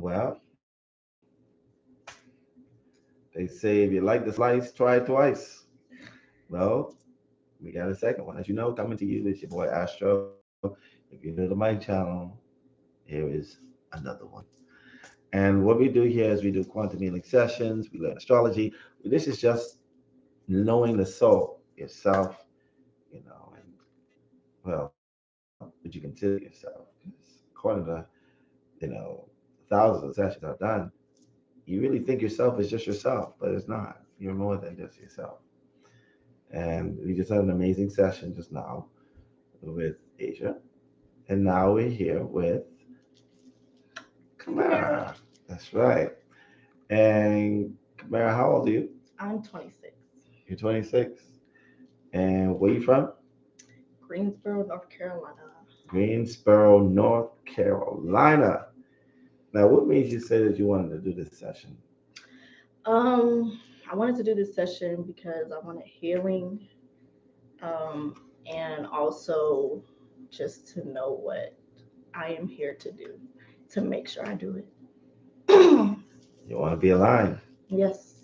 Well, they say if you like the slice, try it twice. Well, we got a second one. As you know, coming to you is your boy Astro. If you're new to my channel, here is another one. And what we do here is we do quantum healing sessions, we learn astrology. This is just knowing the soul, yourself, and well, would you consider yourself? Because according to, you know, thousands of sessions I've done, you really think yourself is just yourself, but it's not. You're more than just yourself. And we just had an amazing session just now with Asia. And now we're here with Kamara. Kamara. That's right. And Kamara, how old are you? I'm 26. You're 26. And where you from? Greensboro, North Carolina. Greensboro, North Carolina. Now, what made you say that you wanted to do this session? I wanted to do this session because I wanted healing, and also just to know what I am here to do, to make sure I do it. You want to be aligned. Yes.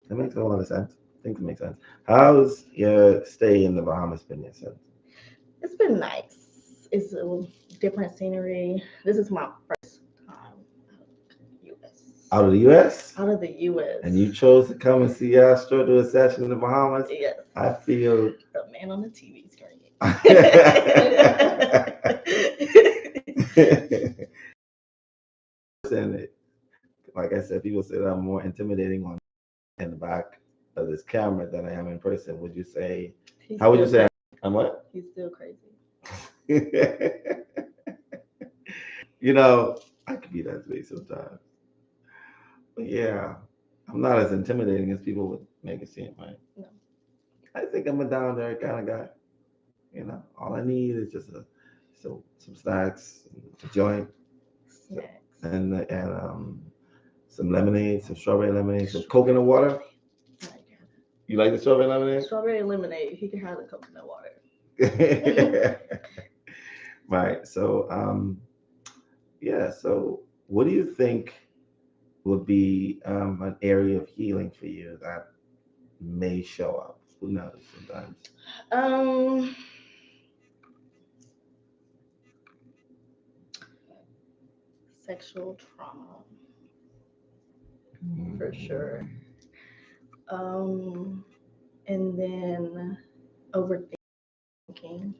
That makes a lot of sense. I think it makes sense. How's your stay in the Bahamas been since? It's been nice. It's a different scenery. This is my first time US. Out of the U.S.? Out of the US. And you chose to come and see Astro do a session in the Bahamas? Yes. I feel... The man on the TV screen. And like I said, people say that I'm more intimidating on in the back of this camera than I am in person. Would you say? How would you say? I'm what? He's still crazy. I could be that way sometimes. But yeah, I'm not as intimidating as people would make it seem, right? No. I think I'm a down there kind of guy. All I need is just some snacks, a joint, and some lemonade, some strawberry lemonade, some coconut water. You like the strawberry lemonade? Strawberry lemonade. He can have the coconut water. Right. So, yeah. So, what do you think would be an area of healing for you that may show up? Who knows? Sometimes. Sexual trauma, for sure. And then overthinking.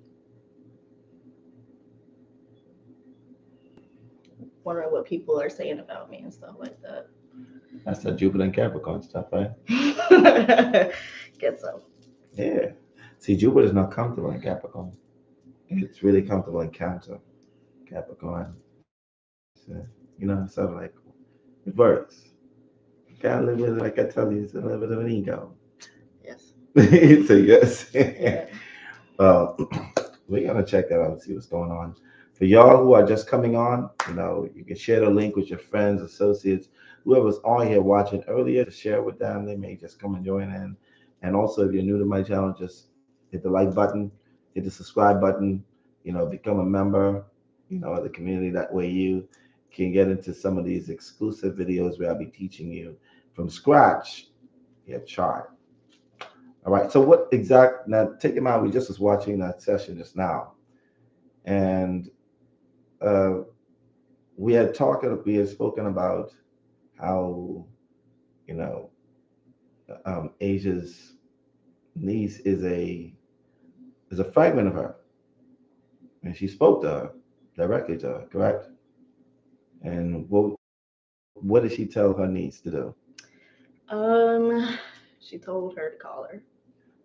Wondering what people are saying about me and stuff like that. That's the Jupiter and Capricorn stuff, right? Guess so. Yeah. See, Jupiter is not comfortable in Capricorn. It's really comfortable in Cancer. Capricorn. Sort of like reverse. Gotta live with it, like I tell you, it's a little bit of an ego. Yes. It's a yes. Yeah. Well, we're gonna check that out and see what's going on. For y'all who are just coming on, you can share the link with your friends, associates, whoever's on here watching earlier, to share with them. They may just come and join in. And also, if you're new to my channel, just hit the like button, hit the subscribe button, become a member, of the community. That way you can get into some of these exclusive videos where I'll be teaching you from scratch your chart. All right. So now take in mind, we just was watching that session just now. And we had spoken about how, Asia's niece is a fragment of her. And she spoke to her, directly to her, correct? And what did she tell her niece to do? She told her to call her.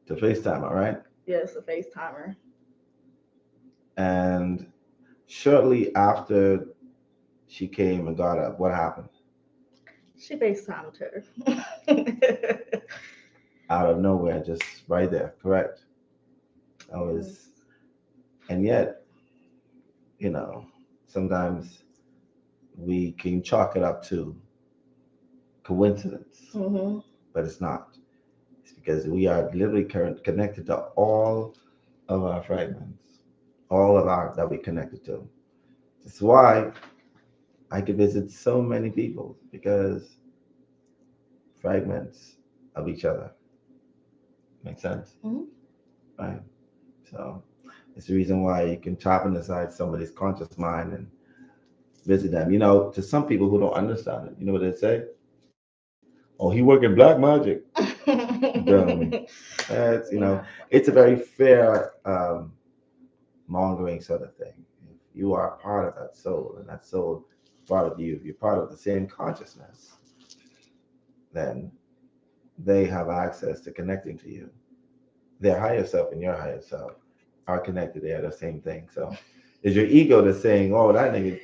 To FaceTime her, right? Yes, a FaceTimer. And shortly after she came and got up, what happened? She FaceTimed her. Out of nowhere, just right there, correct? And yet, sometimes we can chalk it up to coincidence, but it's not. It's because we are literally connected to all of our fragments, all of our that we connected to. That's why I could visit so many people because fragments of each other. Make sense? Mhm. Right? So it's the reason why you can tap inside somebody's conscious mind and visit them. To some people who don't understand it, you know what they say? Oh, he working black magic. That's it's a very fair mongering sort of thing. If you are a part of that soul, and that soul is part of you, if you're part of the same consciousness, then they have access to connecting to you. Their higher self and your higher self are connected. They are the same thing. So it's your ego that's saying, "Oh, that nigga,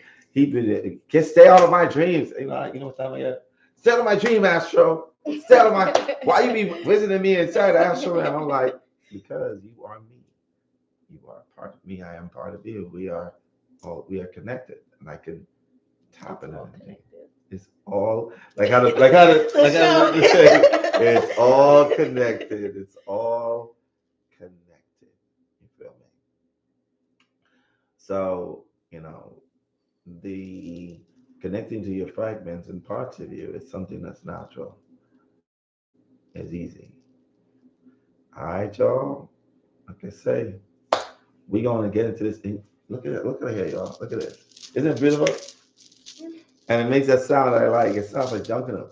can stay out of my dreams." What time I got? Stay out of my dream, Astro. Stay out of my. Why you be visiting me inside the Astro? And I'm like, because you are me. You are part of me. I am part of you. We are connected, and I can tap in it. It's all like how to say it's all connected. It's all connected. You feel me? So, the connecting to your fragments and parts of you is something that's natural. It's easy. All right, y'all. Like I say, we're gonna get into this thing. Look at it. Look at it here, y'all. Look at this. Isn't it beautiful? And it makes that sound I like. It sounds like junking them.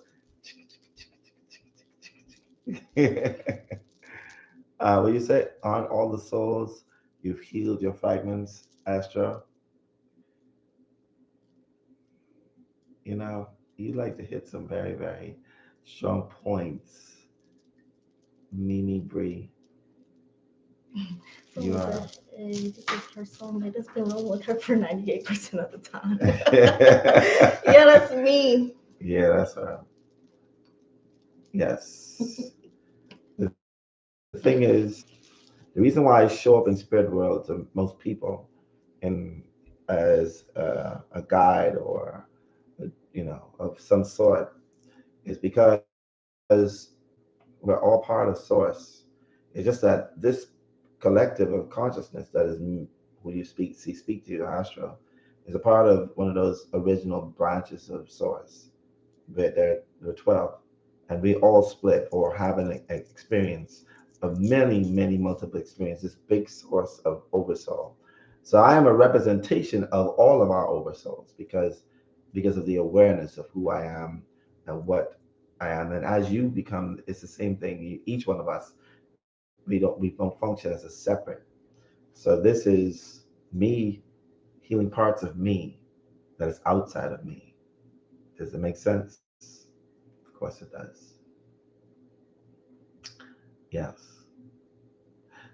What you say? On all the souls, you've healed your fragments, Astra. You like to hit some very, very strong points. Mimi Bree. You are. This is her soulmate. It's been wrong with her for 98% of the time. Yeah, that's me. Yeah, that's her. Yes. The thing is, the reason why I show up in spirit world to most people and as a guide or of some sort is because we're all part of source. It's just that this collective of consciousness that is who you speak to your astro is a part of one of those original branches of source. There are 12, and we all split or have an experience of many, many multiple experiences, big source of oversoul. So I am a representation of all of our oversouls because of the awareness of who I am and what I am. And as you become, it's the same thing. Each one of us, we don't function as a separate. So this is me healing parts of me that is outside of me. Does it make sense? Of course it does. Yes.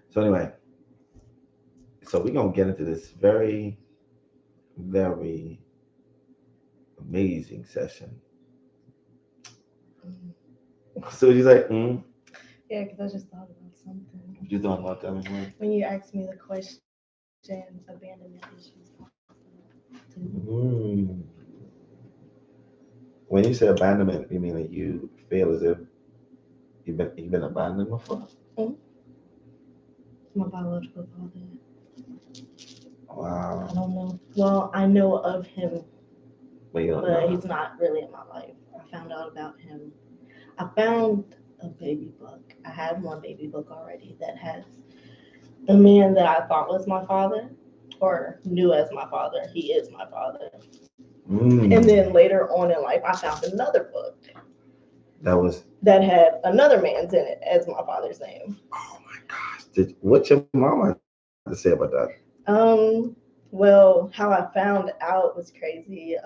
So anyway, so we're gonna get into this very, very amazing session. So you say, Yeah, because I just thought about something. You thought about that anyway? When you asked me the question, abandonment issues. Mm. When you say abandonment, you mean that you feel as if you've been abandoned before? Mm-hmm. My biological father. Wow. I don't know. Well, I know of him, But he's not really in my life. I found out about him. I found a baby book. I had one baby book already that has the man that I thought was my father or knew as my father. He is my father. And then later on in life, I found another book that had another man's in it as my father's name. Oh my gosh! What's your mama have to say about that? Well, how I found out was crazy.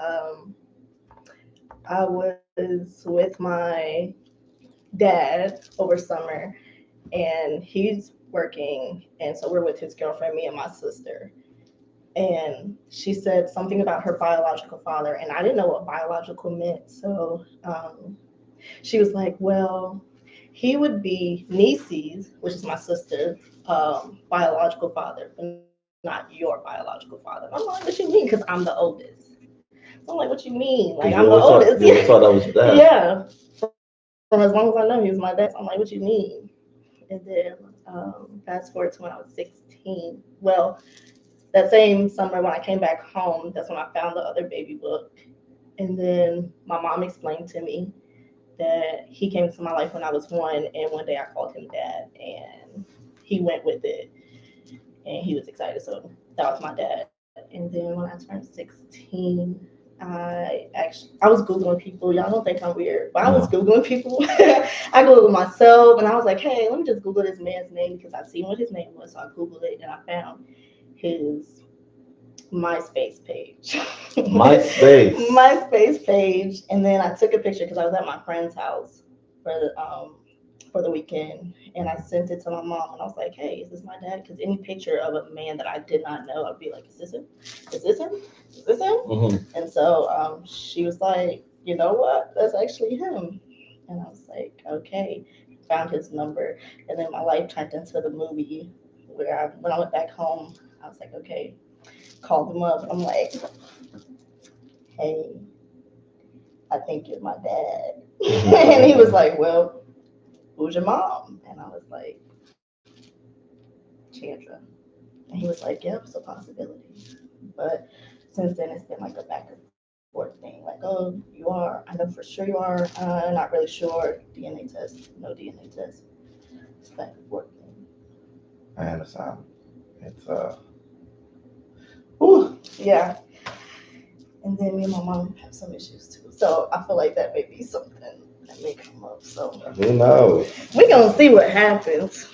I was with my dad over summer, and he's working, and so we're with his girlfriend, me and my sister. And she said something about her biological father, and I didn't know what biological meant. So she was like, well, he would be Niecy's, which is my sister's biological father, but not your biological father. I'm like, what you mean? Because I'm the oldest. So I'm like, what you mean? Like, I'm the oldest. You thought that was that. Yeah. From as long as I know, he was my dad. So I'm like, what you mean? And then fast forward to when I was 16. Well, that same summer when I came back home, that's when I found the other baby book. And then my mom explained to me that he came to my life when I was 1, and one day I called him dad, and he went with it, and he was excited. So that was my dad. And then when I turned 16, I was Googling people. Y'all don't think I'm weird, but I was Googling people. I Googled myself, and I was like, hey, let me just Google this man's name because I seen what his name was. So I Googled it, and I found his MySpace page. MySpace. MySpace page, and then I took a picture because I was at my friend's house for the weekend, and I sent it to my mom, and I was like, "Hey, is this my dad?" Because any picture of a man that I did not know, I'd be like, "Is this him? Is this him? Is this him?" Mm-hmm. And so she was like, "You know what? That's actually him." And I was like, "Okay." Found his number, and then my life turned into the movie where when I went back home, I was like, "Okay." Called him up. I'm like, "Hey, I think you're my dad." And he was like, "Well, who's your mom?" And I was like, "Chandra." And he was like, "Yep, it's a possibility." But since then, it's been like a back and forth thing. Like, "Oh, you are. I know for sure you are. Not really sure. DNA test. No DNA test." It's back and forth thing. I understand. It's Yeah. And then me and my mom have some issues too. So I feel like that may be something that may come up. So who knows? we're gonna see what happens.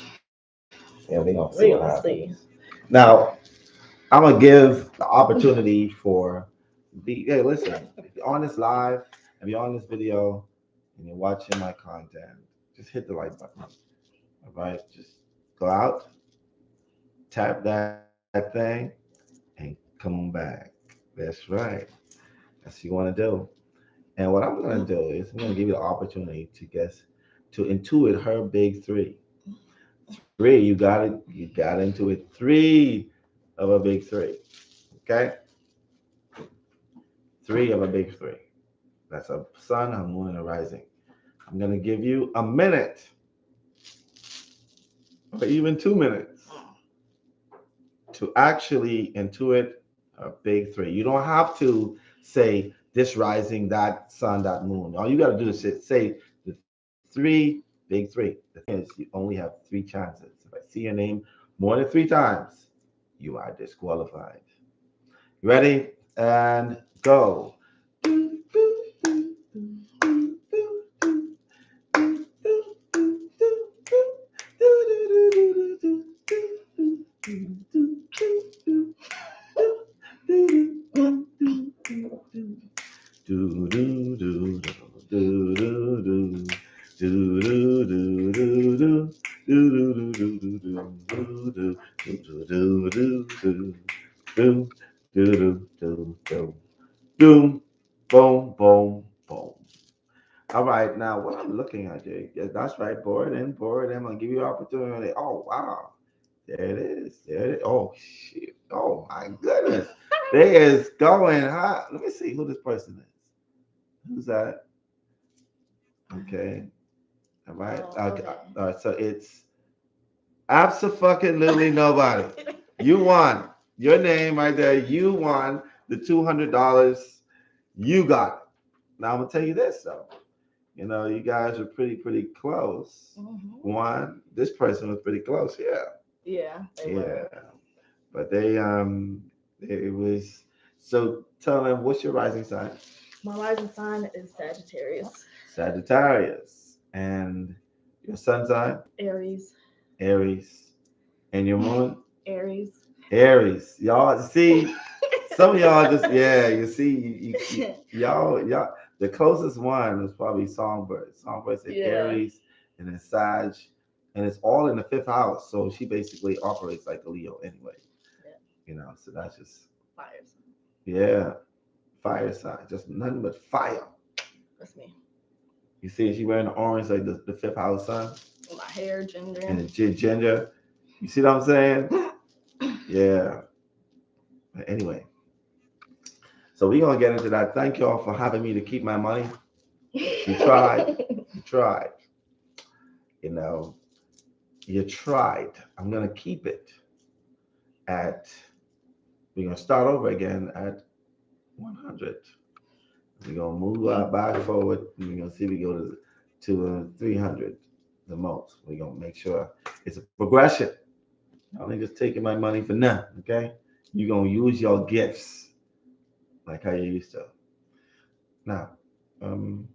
Yeah, we're gonna We're see what gonna see. happens. Now, I'm gonna give the opportunity for hey, listen, if you're on this live, if you're on this video and you're watching my content, just hit the like button. All right, just go out, tap that thing, and come back. That's right. That's what you want to do. And what I'm gonna do is I'm gonna give you the opportunity to guess, to intuit her big three. Three, you got it. You got into it. Three of a big three. Okay, three of a big three. That's a sun, a moon, and a rising. I'm gonna give you a minute, or even 2 minutes, to actually intuit a big three. You don't have to say this rising, that sun, that moon. All you got to do is just say the three big three. The thing is, you only have three chances. If I see your name more than three times, you are disqualified. You ready? And go. Boom, boom, boom, boom. All right, now what I'm looking at, Jake, yeah, that's right, board in, board in. I'm gonna give you an opportunity. Oh wow, there it is, there it is. Oh shit, oh my goodness, there is going hot. Let me see who this person is. Who's that? Okay, all right, Oh, okay. okay. All right. So it's absolutely nobody. You won. Your name right there. You won the $200. You got it. Now I'm gonna tell you this though. You know, you guys are pretty close. One, this person was pretty close. Yeah, Yeah, they yeah. were. But it was. So tell them what's your rising sign? My rising sign is Sagittarius. Sagittarius, and your sun sign Aries. Aries, and your moon Aries. Aries. Y'all see, some of y'all just yeah. You see, y'all. The closest one was probably Songbird. Songbird said Yeah. Aries, and then Sag, and it's all in the fifth house. So she basically operates like a Leo anyway. Yeah. You know, so that's just Fire. yeah, fire sign, just nothing but fire. That's me. You see, she wearing the orange like the fifth house sun, My hair, ginger. and the ginger. You see what I'm saying? Yeah. But anyway, so we're gonna get into that. Thank y'all for having me to keep my money. You tried. You tried. You know, you tried. I'm gonna keep it at. We're gonna start over again at 100. We're gonna move our back forward. And we're gonna see if we go to 300 the most. We're gonna make sure it's a progression. I ain't just taking my money for nothing. Okay, you're gonna use your gifts like how you used to. Now, um,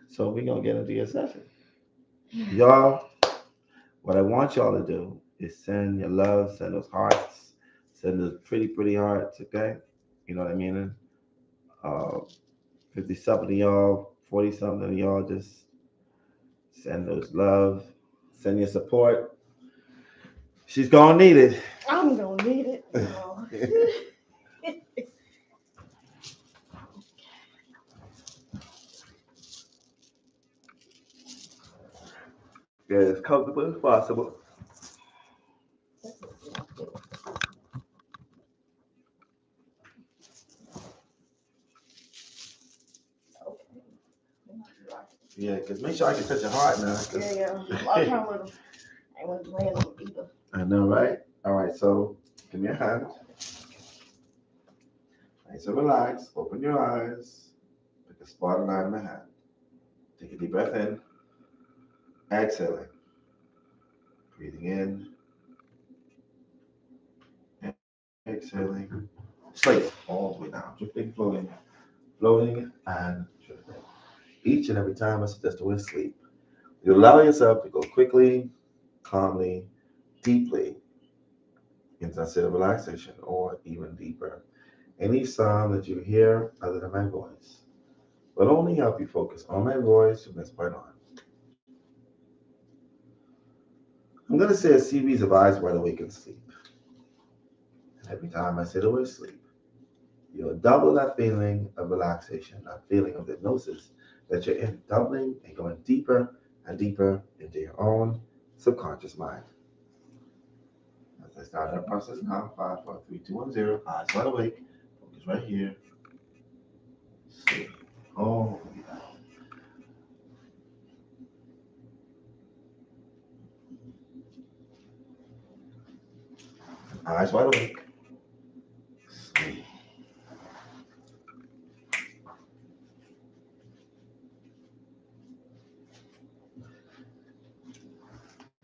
so we're gonna get into your session, y'all. What I want y'all to do is send your love, send those hearts, send those pretty hearts. Okay, you know what I mean? Uh, 50 something of y'all, 40 something of y'all, just send those love, send your support. She's gonna need it. I'm gonna need it. So. Get as comfortable as possible. Yeah, because make sure I can touch your heart now. Yeah. I ain't want to land on either. I know, right? All right, so give me your hand. Nice and relax. Open your eyes. Pick a spot and line in my hand. Take a deep breath in. Exhaling. Breathing in. Exhaling. Sleep all the way down. Drifting, floating, and drifting. Each and every time I suggest the word sleep, you allow yourself to go quickly, calmly, deeply into a state of relaxation or even deeper. Any sound that you hear other than my voice will only help you focus on my voice from this point on. I'm going to say a series of eyes wide awake and sleep. And every time I say the word sleep, you'll double that feeling of relaxation, that feeling of hypnosis that you're in, doubling and going deeper and deeper into your own subconscious mind. As I start that process now, 5, 4, 3, 2, 1, 0, eyes wide awake, focus right here, sleep. Oh, yeah. Eyes wide awake, sleep.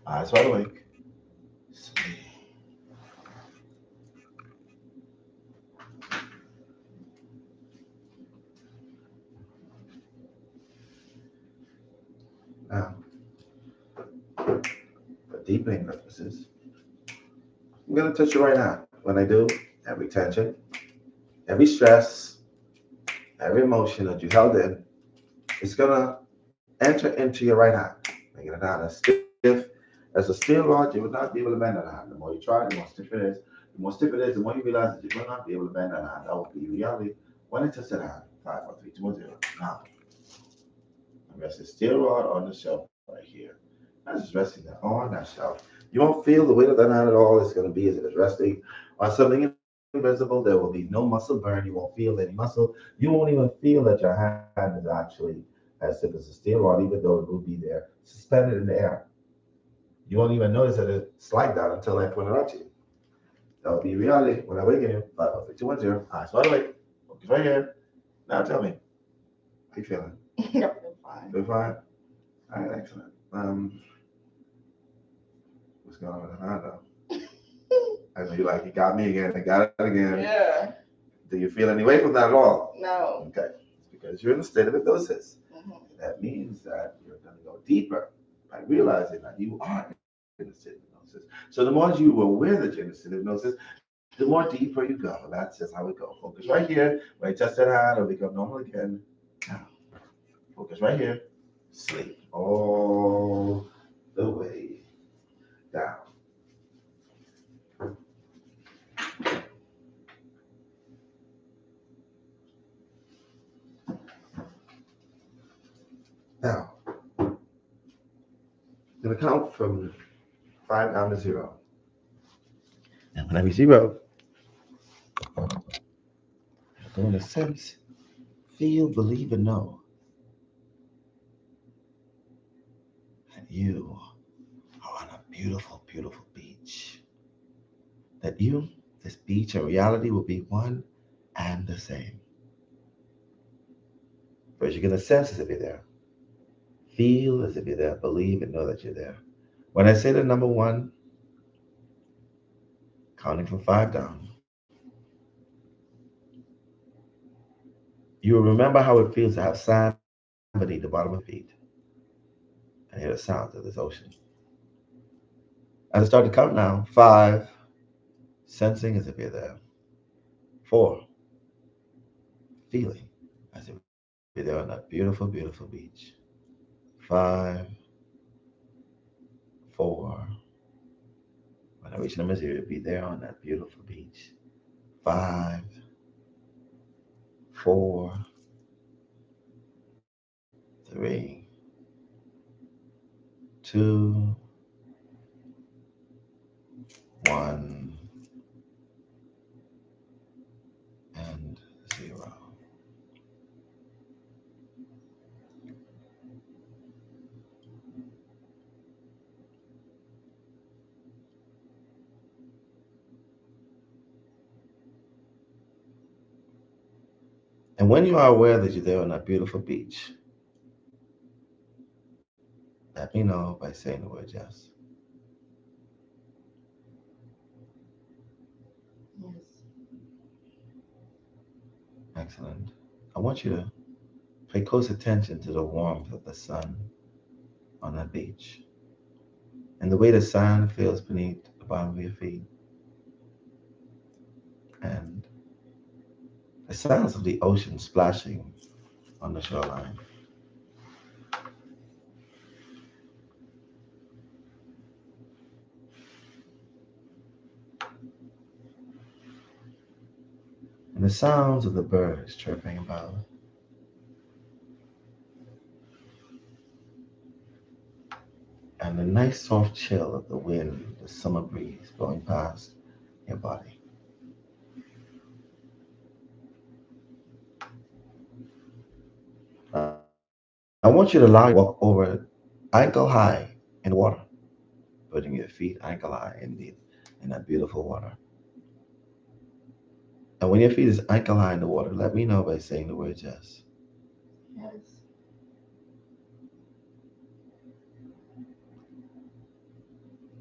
Eyes wide awake, sleep. Now, for deepening purposes, I'm going to touch you right now. When I do, every tension, every stress, every emotion that you held in, it's going to enter into your right hand, making it hand as stiff as a steel rod. You would not be able to bend that hand. The more you try, the more stiff it is. The more stiff it is, the more you realize that you will not be able to bend that hand. That will be reality when it touches that hand. 5, 4, 3, 2, 1, 0. Now, I'm resting steel rod on the shelf right here. I'm just resting that on that shelf. You won't feel the weight of that hand at all. It's going to be as if it's resting on something invisible. There will be no muscle burn. You won't feel any muscle. You won't even feel that your hand is actually as if it's a steel rod, even though it will be there suspended in the air. You won't even notice that it's like that until I point it out to you. That will be reality when I awaken you. 5, 4, 3, 2, 1, 0. Eyes wide awake. Focus right here. Now tell me, how you feeling? I feel fine. Feel fine? All right, excellent. What's going on with the hand though? I know you like, you got me again. I got it again. Yeah. Do you feel any way from that at all? No. Okay. It's because you're in a state of hypnosis. Mm-hmm. That means that you're going to go deeper by realizing that you are in a state of hypnosis. So the more you are aware that you're in a state of hypnosis, the more deeper you go. That's just how it goes. Focus right here. When you touch that hand, it'll become normal again. Now, focus right here. Sleep all the way down. Now, I'm going to count from 5 down to 0. And when I reach 0, you're going to sense, feel, believe, and know that you are on a beautiful beach. That you, this beach, and reality will be one and the same. First, you're going to sense as if you're there. Feel as if you're there. Believe and know that you're there. When I say the number one, counting from 5 down, you will remember how it feels to have sand beneath the bottom of your feet and hear the sounds of this ocean. As I start to count now, 5, sensing as if you're there. 4, feeling as if you're there on that beautiful, beautiful beach. 5, 4. When I reach number 0, you'll be there on that beautiful beach. 5, 4, 3, 2, 1, and 0. And when you are aware that you're there on that beautiful beach, let me know by saying the word yes. Yes. Excellent. I want you to pay close attention to the warmth of the sun on that beach and the way the sand feels beneath the bottom of your feet and the sounds of the ocean splashing on the shoreline. And the sounds of the birds chirping about. And the nice soft chill of the wind, the summer breeze blowing past your body. I want you to allow you to walk over ankle high in the water, putting your feet ankle high in that beautiful water. And when your feet is ankle high in the water, let me know by saying the word yes. Yes.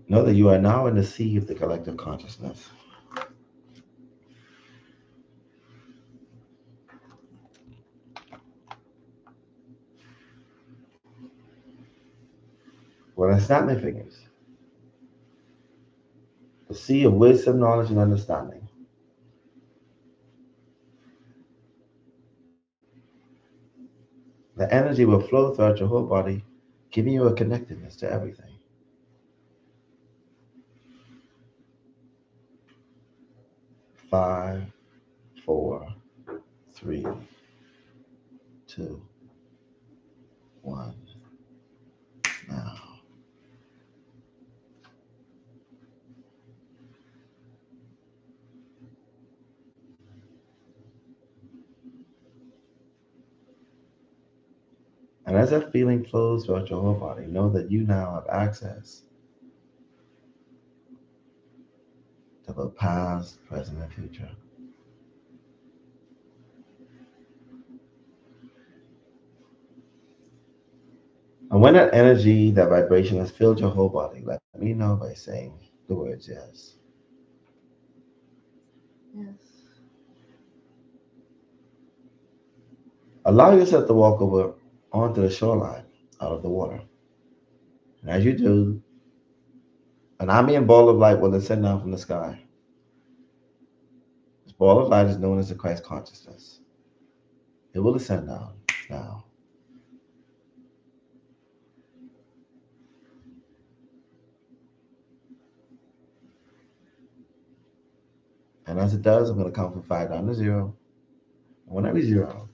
Know that you are now in the sea of the collective consciousness. When I snap my fingers, the sea of wisdom, knowledge, and understanding, the energy will flow throughout your whole body, giving you a connectedness to everything. 5, 4, 3, 2, 1. Now. And as that feeling flows throughout your whole body, know that you now have access to the past, present, and future. And when that energy, that vibration has filled your whole body, let me know by saying the words yes. Yes. Allow yourself to walk over onto the shoreline out of the water. And as you do, an ambient ball of light will descend down from the sky. This ball of light is known as the Christ consciousness. It will descend down now. And as it does, I'm going to count from 5 down to 0. And when I reach 0,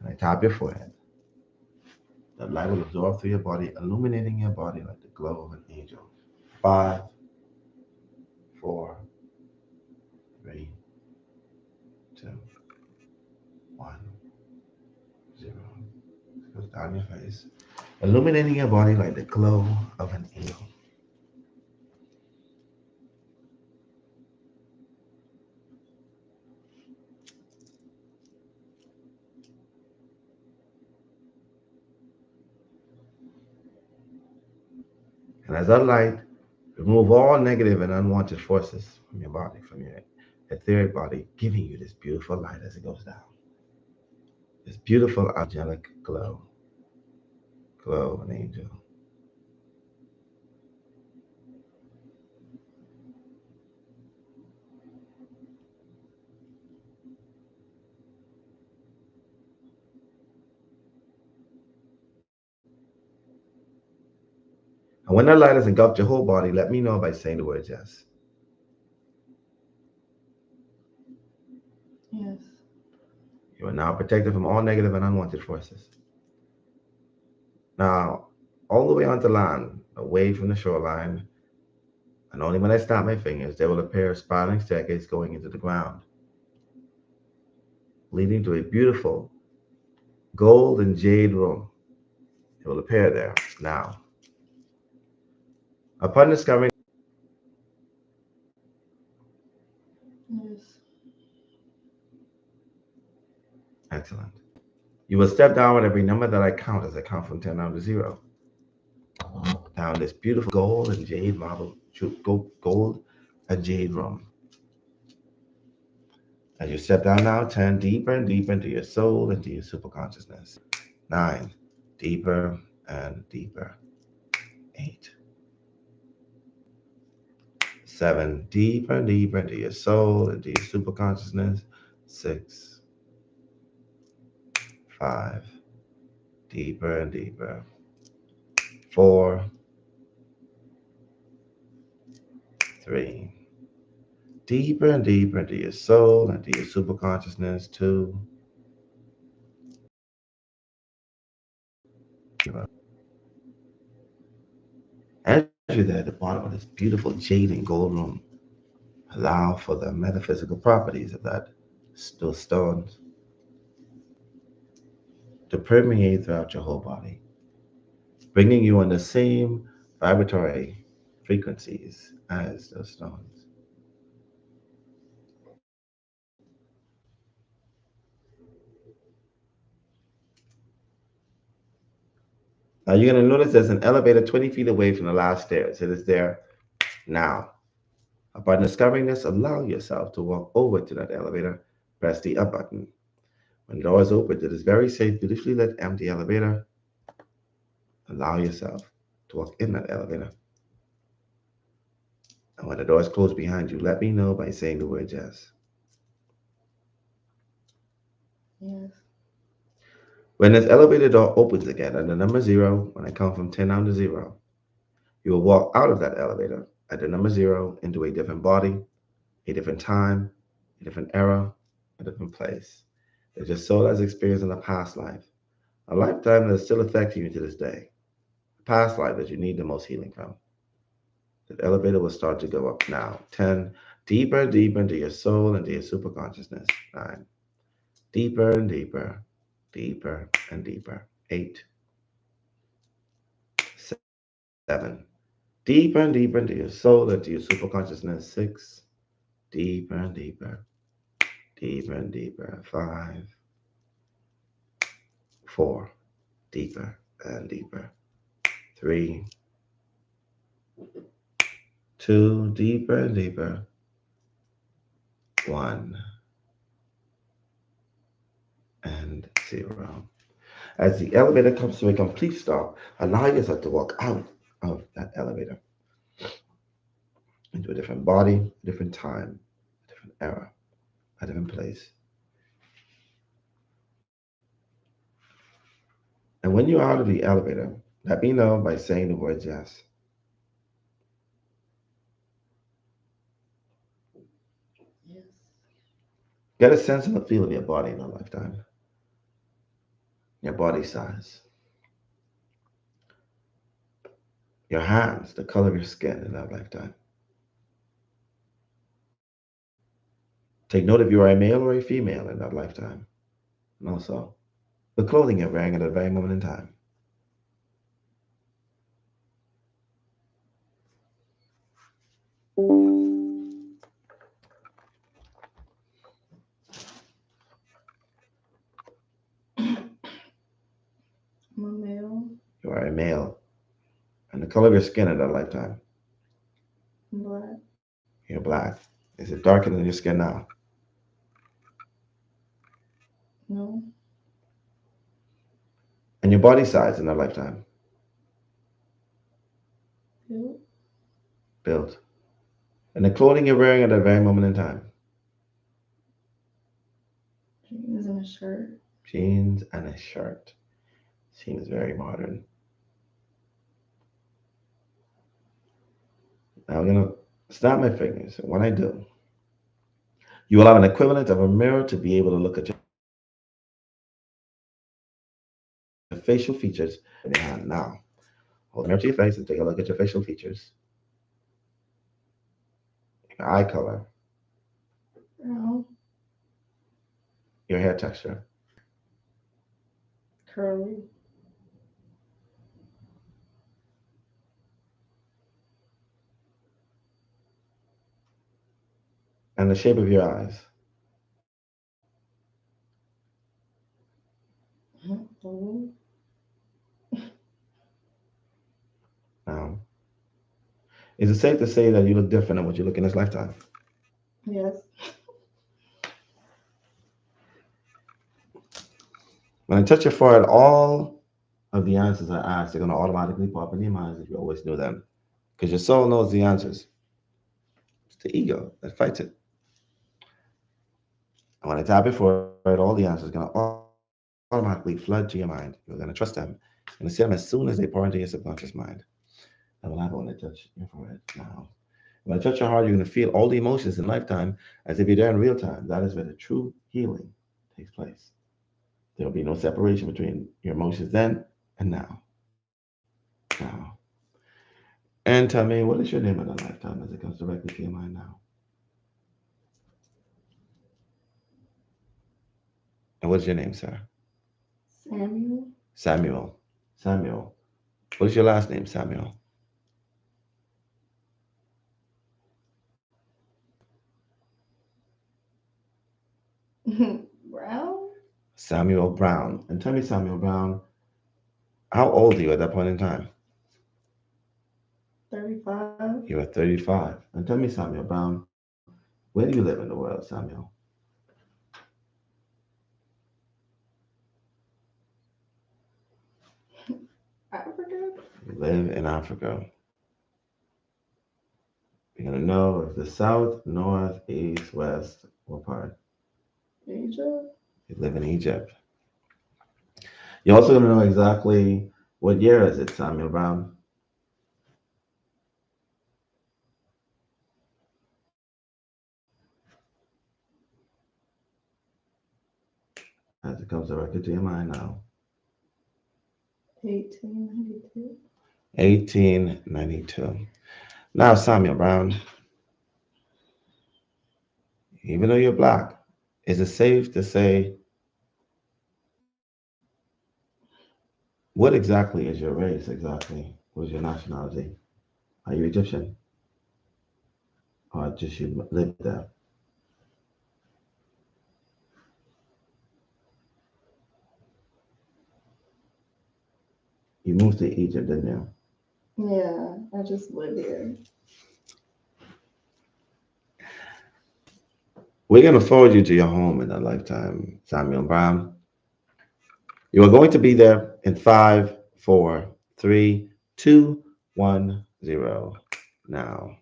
and I tap your forehead, that light will absorb through your body, illuminating your body like the glow of an angel. 5, 4, 3, 2, 1, 0. It goes down your face, illuminating your body like the glow of an angel. And as that light, remove all negative and unwanted forces from your body, from your etheric body, giving you this beautiful light as it goes down. This beautiful angelic glow. Glow of an angel. And when that light has engulfed your whole body, let me know by saying the word yes. Yes. You are now protected from all negative and unwanted forces. Now, all the way onto land, away from the shoreline, and only when I snap my fingers, there will appear a spiraling staircase going into the ground, leading to a beautiful gold and jade room. It will appear there now. Upon discovering, Yes. excellent. You will step down with every number that I count as I count from 10 down to 0. Down this beautiful gold and jade marble, gold and jade room. As you step down now, 10, deeper and deeper into your soul, into your superconsciousness. 9, deeper and deeper. 8, 7, deeper and deeper into your soul, into your superconsciousness. 6, 5, deeper and deeper. 4, 3, deeper and deeper into your soul, into your superconsciousness. 2, as you're there at the bottom of this beautiful jade and gold room, allow for the metaphysical properties of those stones to permeate throughout your whole body, bringing you on the same vibratory frequencies as those stones. Now you're going to notice there's an elevator 20 feet away from the last stairs. It is there now. Upon discovering this, allow yourself to walk over to that elevator, press the up button. When the doors open to this very safe, beautifully lit, empty elevator, allow yourself to walk in that elevator. And when the doors close behind you, let me know by saying the word yes. Yes. When this elevator door opens again at the number 0, when I count from 10 down to 0, you will walk out of that elevator at the number 0 into a different body, a different time, a different era, a different place that your soul has experienced in a past life, a lifetime that is still affecting you to this day, a past life that you need the most healing from. That elevator will start to go up now. 10, deeper and deeper into your soul, into your superconsciousness. 9, deeper and deeper, deeper and deeper. 8, 7, deeper and deeper into your soul, into your superconsciousness. 6, deeper and deeper, deeper and deeper. 5, 4, deeper and deeper. 3, 2, deeper and deeper. 1, and 0. As the elevator comes to a complete stop, allow yourself to walk out of that elevator into a different body, a different time, a different era, a different place. And when you're out of the elevator, let me know by saying the words yes. Yes. Get a sense and a feel of your body in a lifetime, your body size, your hands, the color of your skin in that lifetime. Take note if you are a male or a female in that lifetime, and also the clothing you're wearing at that very moment in time. I'm a male. You are a male, and the color of your skin in that lifetime. Black. You're black. Is it darker than your skin now? No. And your body size in that lifetime? Built. Built. And the clothing you're wearing at that very moment in time? Jeans and a shirt. Jeans and a shirt. Seems very modern. Now I'm going to snap my fingers. And when I do, you will have an equivalent of a mirror to be able to look at your facial features in your hand. Now, hold the mirror to your face and take a look at your facial features. Your eye color. Brown. Your hair texture. Curly. And the shape of your eyes. Blue. Now, is it safe to say that you look different than what you look in this lifetime? Yes. When I touch your forehead, all of the answers I asked, they're going to automatically pop in your minds if you always knew them. Because your soul knows the answers. It's the ego that fights it. And when I tap your forehead, all the answers are going to automatically flood to your mind. You're going to trust them. You're going to see them as soon as they pour into your subconscious mind. That will happen when I touch your forehead. Now, when I touch your heart, you're going to feel all the emotions in lifetime as if you're there in real time. That is where the true healing takes place. There will be no separation between your emotions then and now. Now. And tell me, what is your name in a lifetime as it comes directly to your mind now? And what's your name, sir? Samuel. Samuel. Samuel. What is your last name, Samuel? Brown. Samuel Brown. And tell me, Samuel Brown, how old are you at that point in time? 35. You are 35. And tell me, Samuel Brown, where do you live in the world, Samuel? Africa. You live in Africa. You're going to know if the south, north, east, west, what part? Egypt. You live in Egypt. You're also going to know exactly what year is it, Samuel Brown? As it comes directly to your mind now. 1892. 1892. Now, Samuel Brown, even though you're black, is it safe to say what exactly is your race exactly? What is your nationality? Are you Egyptian? Or just you live there? You moved to Egypt, didn't you? Yeah, I just live here. We're going to forward you to your home in a lifetime, Samuel Brown. You are going to be there in 5, 4, 3, 2, 1, 0 now.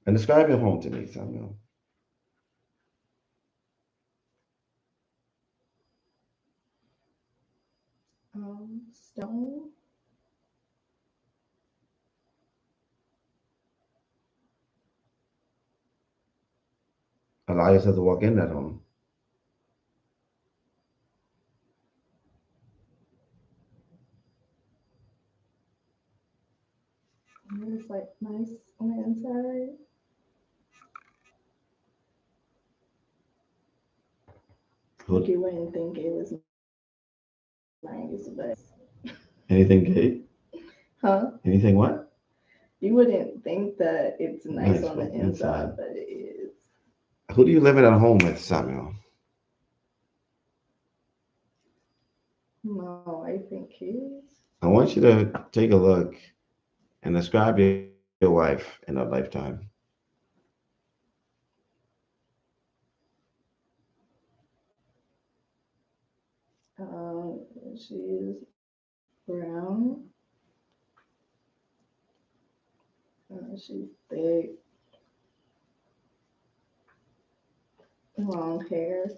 And describe your home to me, Samuel. Stone. Allow yourself to walk in that home. It's like nice on the inside. Good. You wouldn't think it was nice, but Anything gay? huh? Anything what? You wouldn't think that it's nice on the from inside, but it is. Who do you live in at home with, Samuel? My wife and kids. I want you to take a look and describe your wife in a lifetime. She's brown. She's thick, long hair.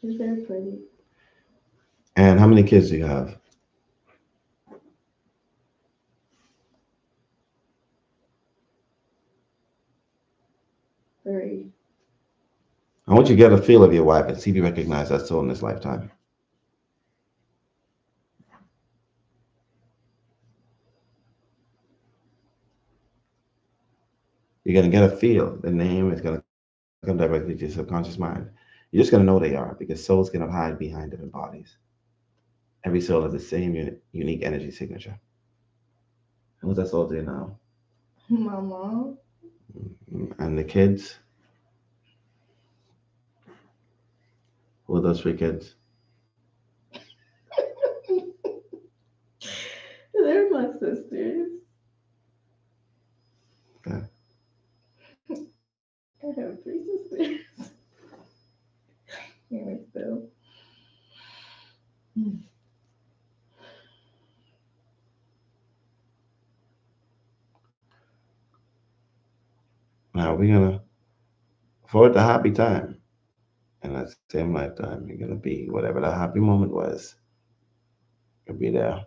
She's very pretty. And how many kids do you have? 3. I want you to get a feel of your wife and see if you recognize that soul in this lifetime. You're going to get a feel. The name is going to come directly to your subconscious mind. You're just going to know they are because souls cannot hide behind different bodies. Every soul has the same unique energy signature. And what's that soul do now? My mom. And the kids? Who are those 3 kids? They're my sisters. Okay. I have 3 sisters. Here we go. Now we're going to, for the happy time, in that same lifetime, you're going to be whatever the happy moment was. You'll be there.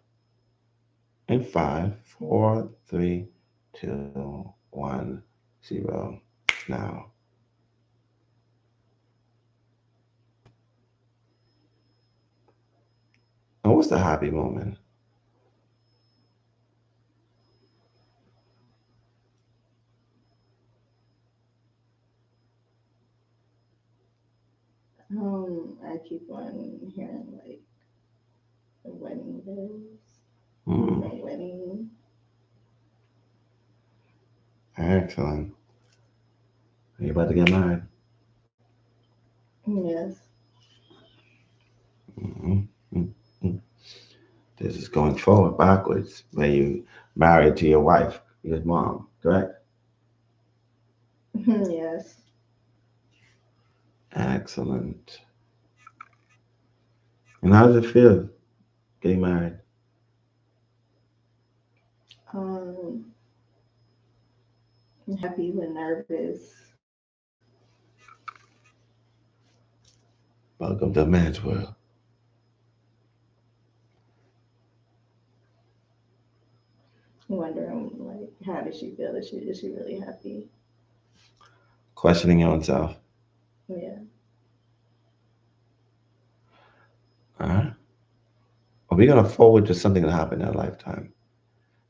In 5, 4, 3, 2, 1, 0. Now. And what's the happy moment? I keep on hearing like the wedding bells. Hmm. The wedding. Excellent. Are you about to get married? Yes. Mm-hmm. Mm-hmm. This is going forward, backwards, when you married to your wife, your mom, correct? Yes. Excellent. And how does it feel getting married? I'm happy but nervous. Welcome to man's world. Wondering like how does she feel? Is she really happy? Questioning your own self. Yeah. All right. Well, we're going to forward to something that happened in a lifetime.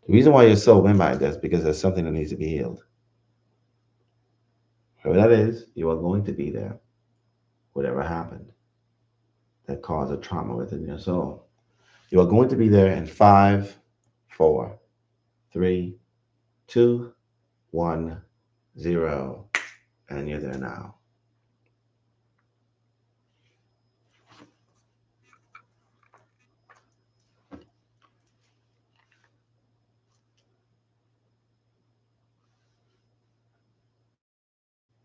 The reason why your soul went by this is because there's something that needs to be healed. Whoever that is, you are going to be there. Whatever happened that caused a trauma within your soul. You are going to be there in 5, 4, 3, 2, 1, 0. And you're there now.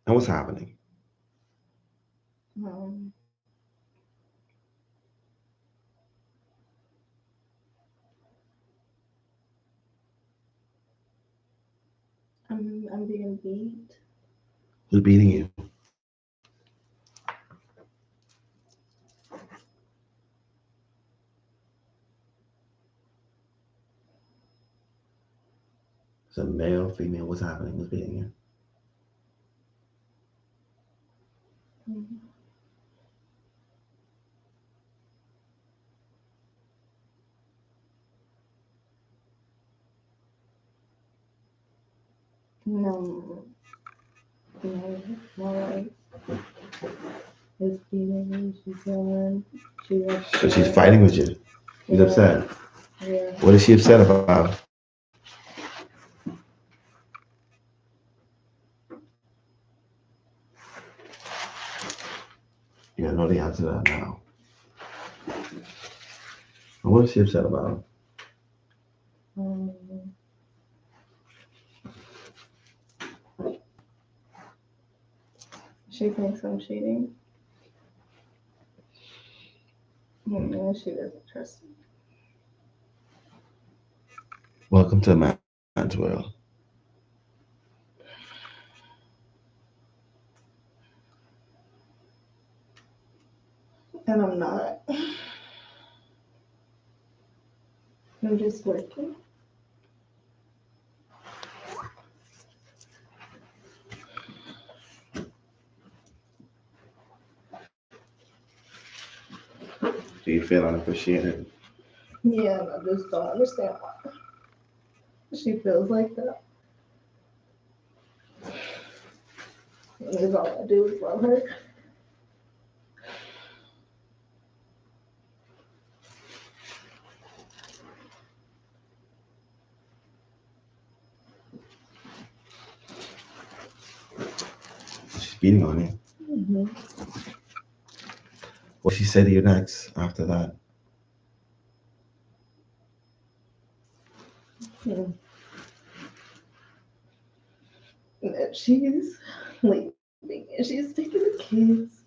And what's happening? Um, I'm being beat. Who's beating you? Is it male, female? What's happening? Who's beating you? No, no, no. It's beating. She's yelling. She's upset. So she's fighting with you. She's upset. Yeah. What is she upset about? You gotta know the answer to that now. And what is she upset about? She thinks I'm cheating. And she doesn't trust me. Welcome to man's world. And I'm not. I'm just working. Do you feel unappreciated? Yeah, and I just don't understand why she feels like that. Because all I do is love her. She's beating on you. Mm-hmm. What did she say to you next after that? And that she's leaving and she's taking the kids.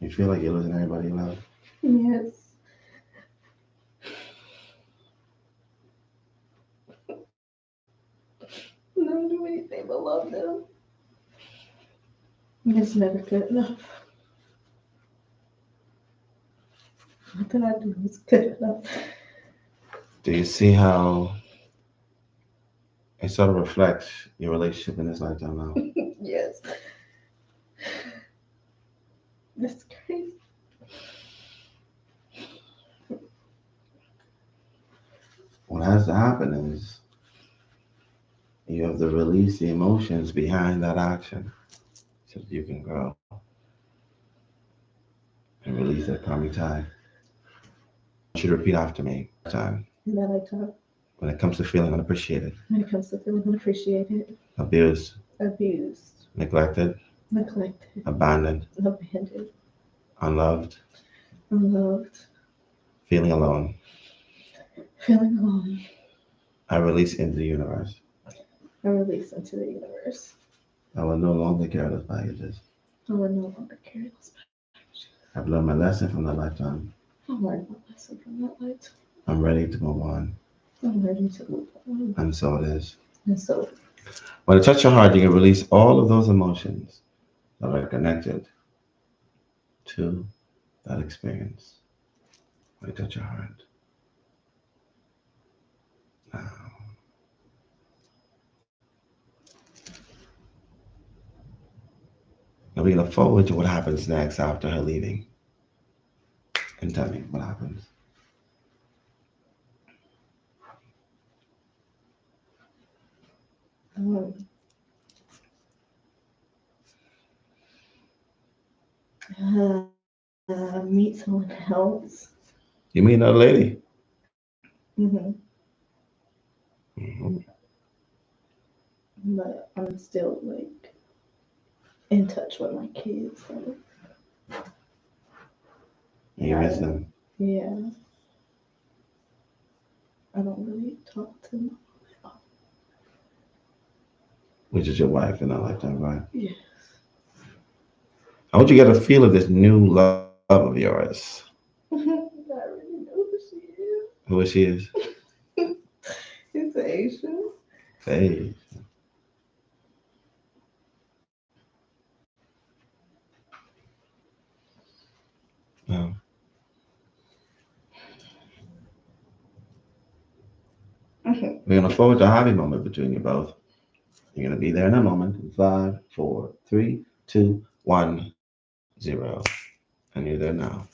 You feel like you're losing everybody you love? Yes. I don't do anything but love them. It's never good enough. Nothing I do is good enough. Do you see how it sort of reflects your relationship in this lifetime now? Yes. That's crazy. What has to happen is you have to release the emotions behind that action so that you can grow and release that karmic tide. I want you to repeat after me. Time. And I like to, When it comes to feeling unappreciated, when it comes to feeling unappreciated, abused, abused, neglected, neglected, abandoned, abandoned, unloved, unloved, feeling alone, feeling alone, I release into the universe. I release into the universe. I will no longer carry those baggages. I will no longer carry those baggages. I've learned my lesson from that lifetime. I learned my lesson from that light. I'm ready to move on. I'm ready to move on. And so it is. And so, When I touch your heart, you can release all of those emotions that are connected to that experience. When I touch your heart. Now. Now we look forward to what happens next after her leaving. And tell me what happens. meet someone else. You meet another lady? Mm-hmm. Mm-hmm. But I'm still like in touch with my kids. So. You miss them? Yeah. I don't really talk to them. Which is your wife in that lifetime, right? Yes. I want you to get a feel of this new love of yours. I already know who she is. Who she is? It's Asian. Hey. No. We're going to forward to a happy moment between you both. You're going to be there in a moment. In 5, 4, 3, 2, 1, 0. And you're there now.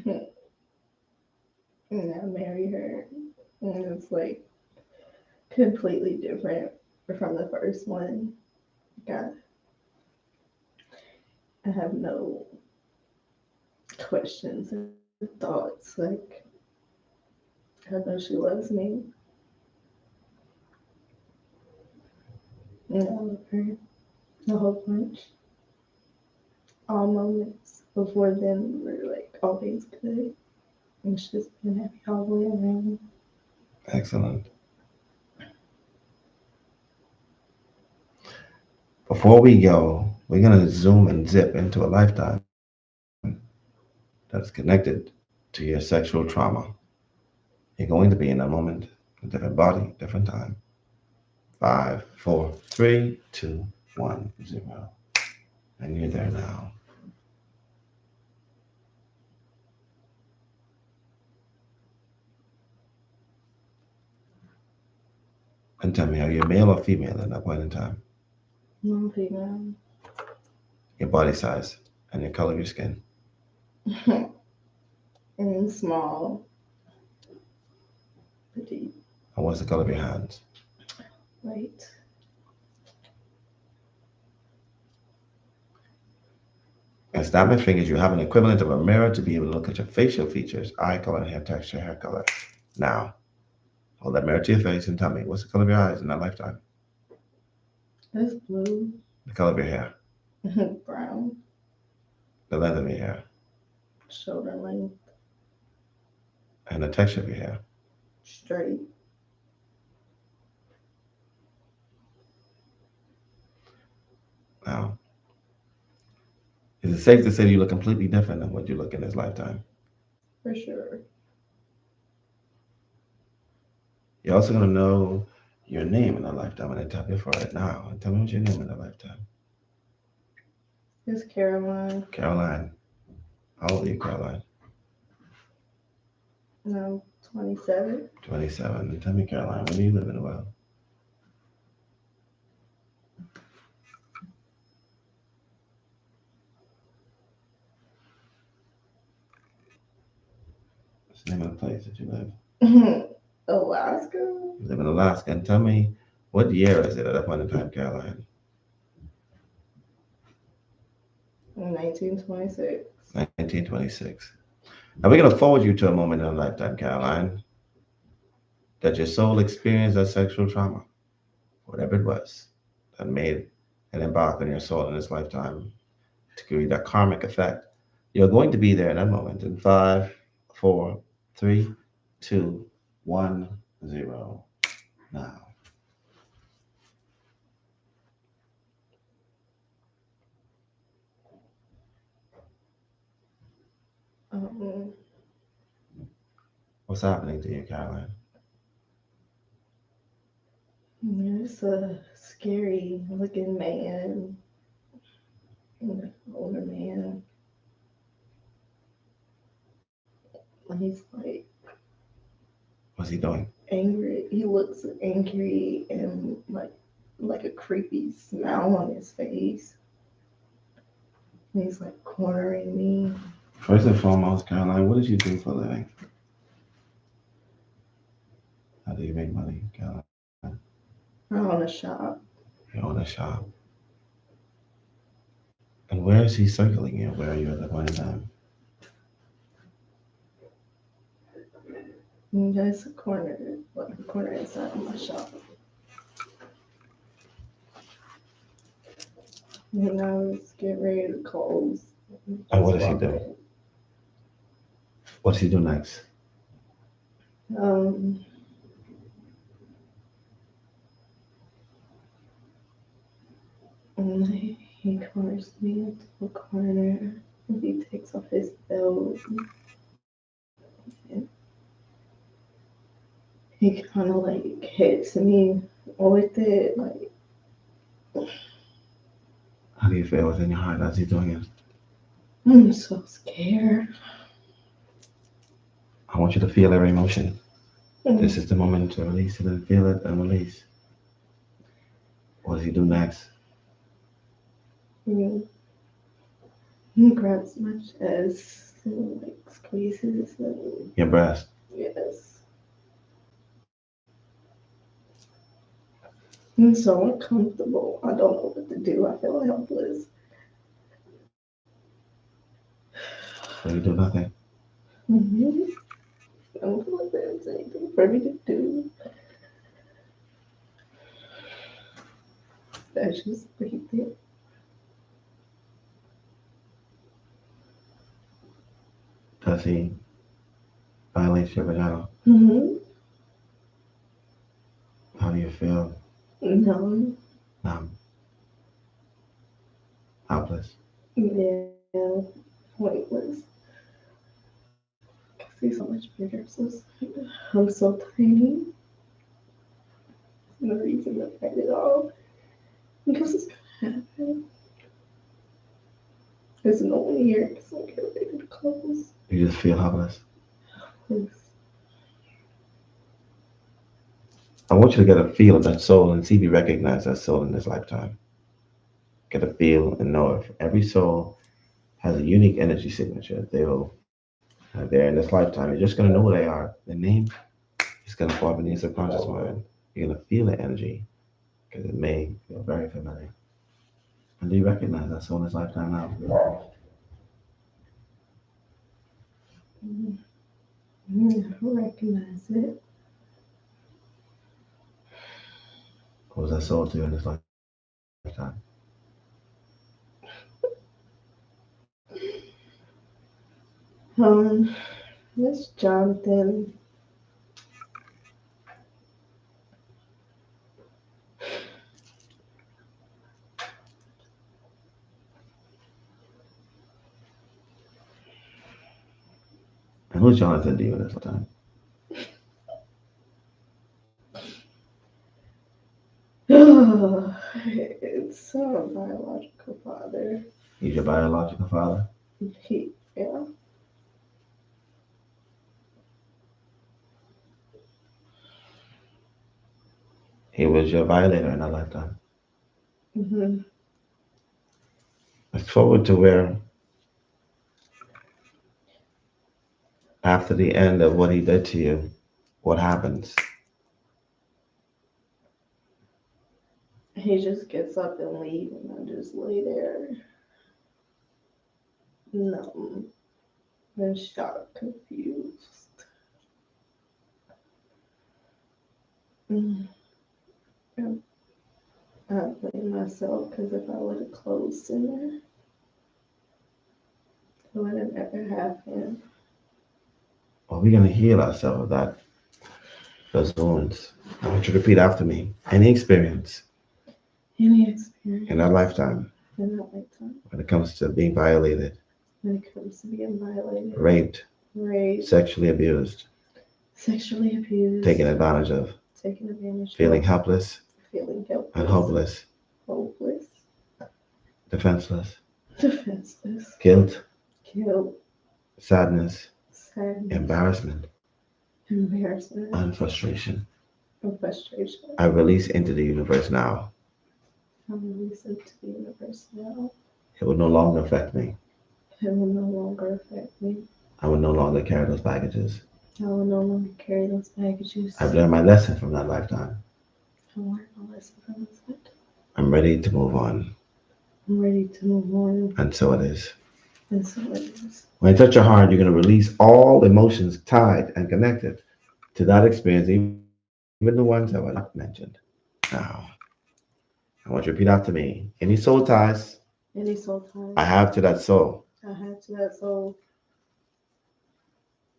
And I marry her. And it's like completely different from the first one. God. I have no questions and thoughts. Like, I know she loves me. And I love her. A whole bunch. All moments before then were like always good. It's just been happy all the way around. Excellent. Before we go, we're going to zoom and zip into a lifetime that's connected to your sexual trauma. You're going to be in that moment, a different body, different time. 5, 4, 3, 2, 1, 0. And you're there now. And tell me, are you male or female at that point in time? No female. Your body size and your color of your skin. And small. Petite. And what's the color of your hands? White. And snap my fingers, you have an equivalent of a mirror to be able to look at your facial features, eye color, hair texture, hair color. Now, hold that mirror to your face and tell me, what's the color of your eyes in that lifetime? That's blue. The color of your hair. Brown. The length of your hair. Shoulder length. And the texture of your hair. Straight. Now, is it safe to say you look completely different than what you look in this lifetime? For sure. You're also going to know your name in that lifetime when I tap your forehead now. And tell me what's your name in that lifetime. It's Caroline. Caroline. How old are you, Caroline? No, 27. 27. And tell me, Caroline, where do you live in the world? What's the name of the place that you live? Alaska. You live in Alaska. And tell me, what year is it at that point in time, Caroline? 1926. 1926. Now we're going to forward you to a moment in a lifetime, Caroline, that your soul experienced that sexual trauma, whatever it was, that made an embark on your soul in this lifetime to create that karmic effect. You're going to be there in that moment in 5, 4, 3, 2, 1, 0. Now. What's happening to you, Caroline? It's a scary looking man. An older man. He's like What's he doing? angry. He looks angry and like a creepy smile on his face. And he's like cornering me. First and foremost, Caroline, what did you do for a living? How do you make money, Caroline? I own a shop. You own a shop. And where is he circling you? Where are you at that point in time? And there's a corner inside of my shop. And I was getting ready to close. And what does he do? What does he do next? And he corners me into a corner. And he takes off his belt. And he kind of like hits me with it. Like, How do you feel within your heart as he's doing it? I'm so scared. I want you to feel every emotion. This is the moment to release it and feel it and release. What does he do next? He grabs my chest and like squeezes and Your breast. yes. I'm so uncomfortable. I don't know what to do. I feel helpless. So you do nothing. Mm-hmm. I don't feel like there's anything for me to do. I just breathe it. because he violates your vagina? Mm-hmm. How do you feel? No. Helpless. Yeah. Pointless. Because he's so much bigger. I'm so tiny. No reason to fight it all. Because it's gonna happen. There's no one here because I'm getting ready to close. You just feel helpless. Please. I want you to get a feel of that soul and see if you recognize that soul in this lifetime. Get a feel and know if every soul has a unique energy signature. They will there in this lifetime. You're just gonna know who they are. The name is gonna fall up in your subconscious mind. You're gonna feel the energy because it may feel very familiar. And do you recognize that soul in this lifetime now? I recognize it. What was that soul to you in this lifetime? Miss Jonathan. And who's Jonathan to you in this lifetime? It's a biological father. He's your biological father? Yeah. He was your violator in that lifetime. Mm-hmm. Let's forward to where, after the end of what he did to you, what happens? He just gets up and leaves, and I just lay there, numb and shocked, confused. I blame myself because if I would have closed sooner, it would have never happened. Well, we're going to heal ourselves of those wounds. I want you to repeat after me. Any experience Any experience in our lifetime in that lifetime when it comes to being violated, when it comes to being violated, raped, raped, sexually abused, sexually abused, taken advantage of, feeling of, helpless feeling helpless, and hopeless, hopeless, defenseless, defenseless, guilt, guilt, sadness, sadness, embarrassment, embarrassment, and frustration. and frustration. I release into the universe now. I release it to the universe now. It will no longer affect me. It will no longer affect me. I will no longer carry those baggages. I will no longer carry those baggages. I've learned my lesson from that lifetime. I learned my lesson from this lifetime. I'm ready to move on. I'm ready to move on. And so it is. And so it is. When you touch your heart, you're going to release all emotions tied and connected to that experience, even the ones that were not mentioned. Now, I want you to repeat after me. Any soul ties Any soul ties I have to that soul I have to that soul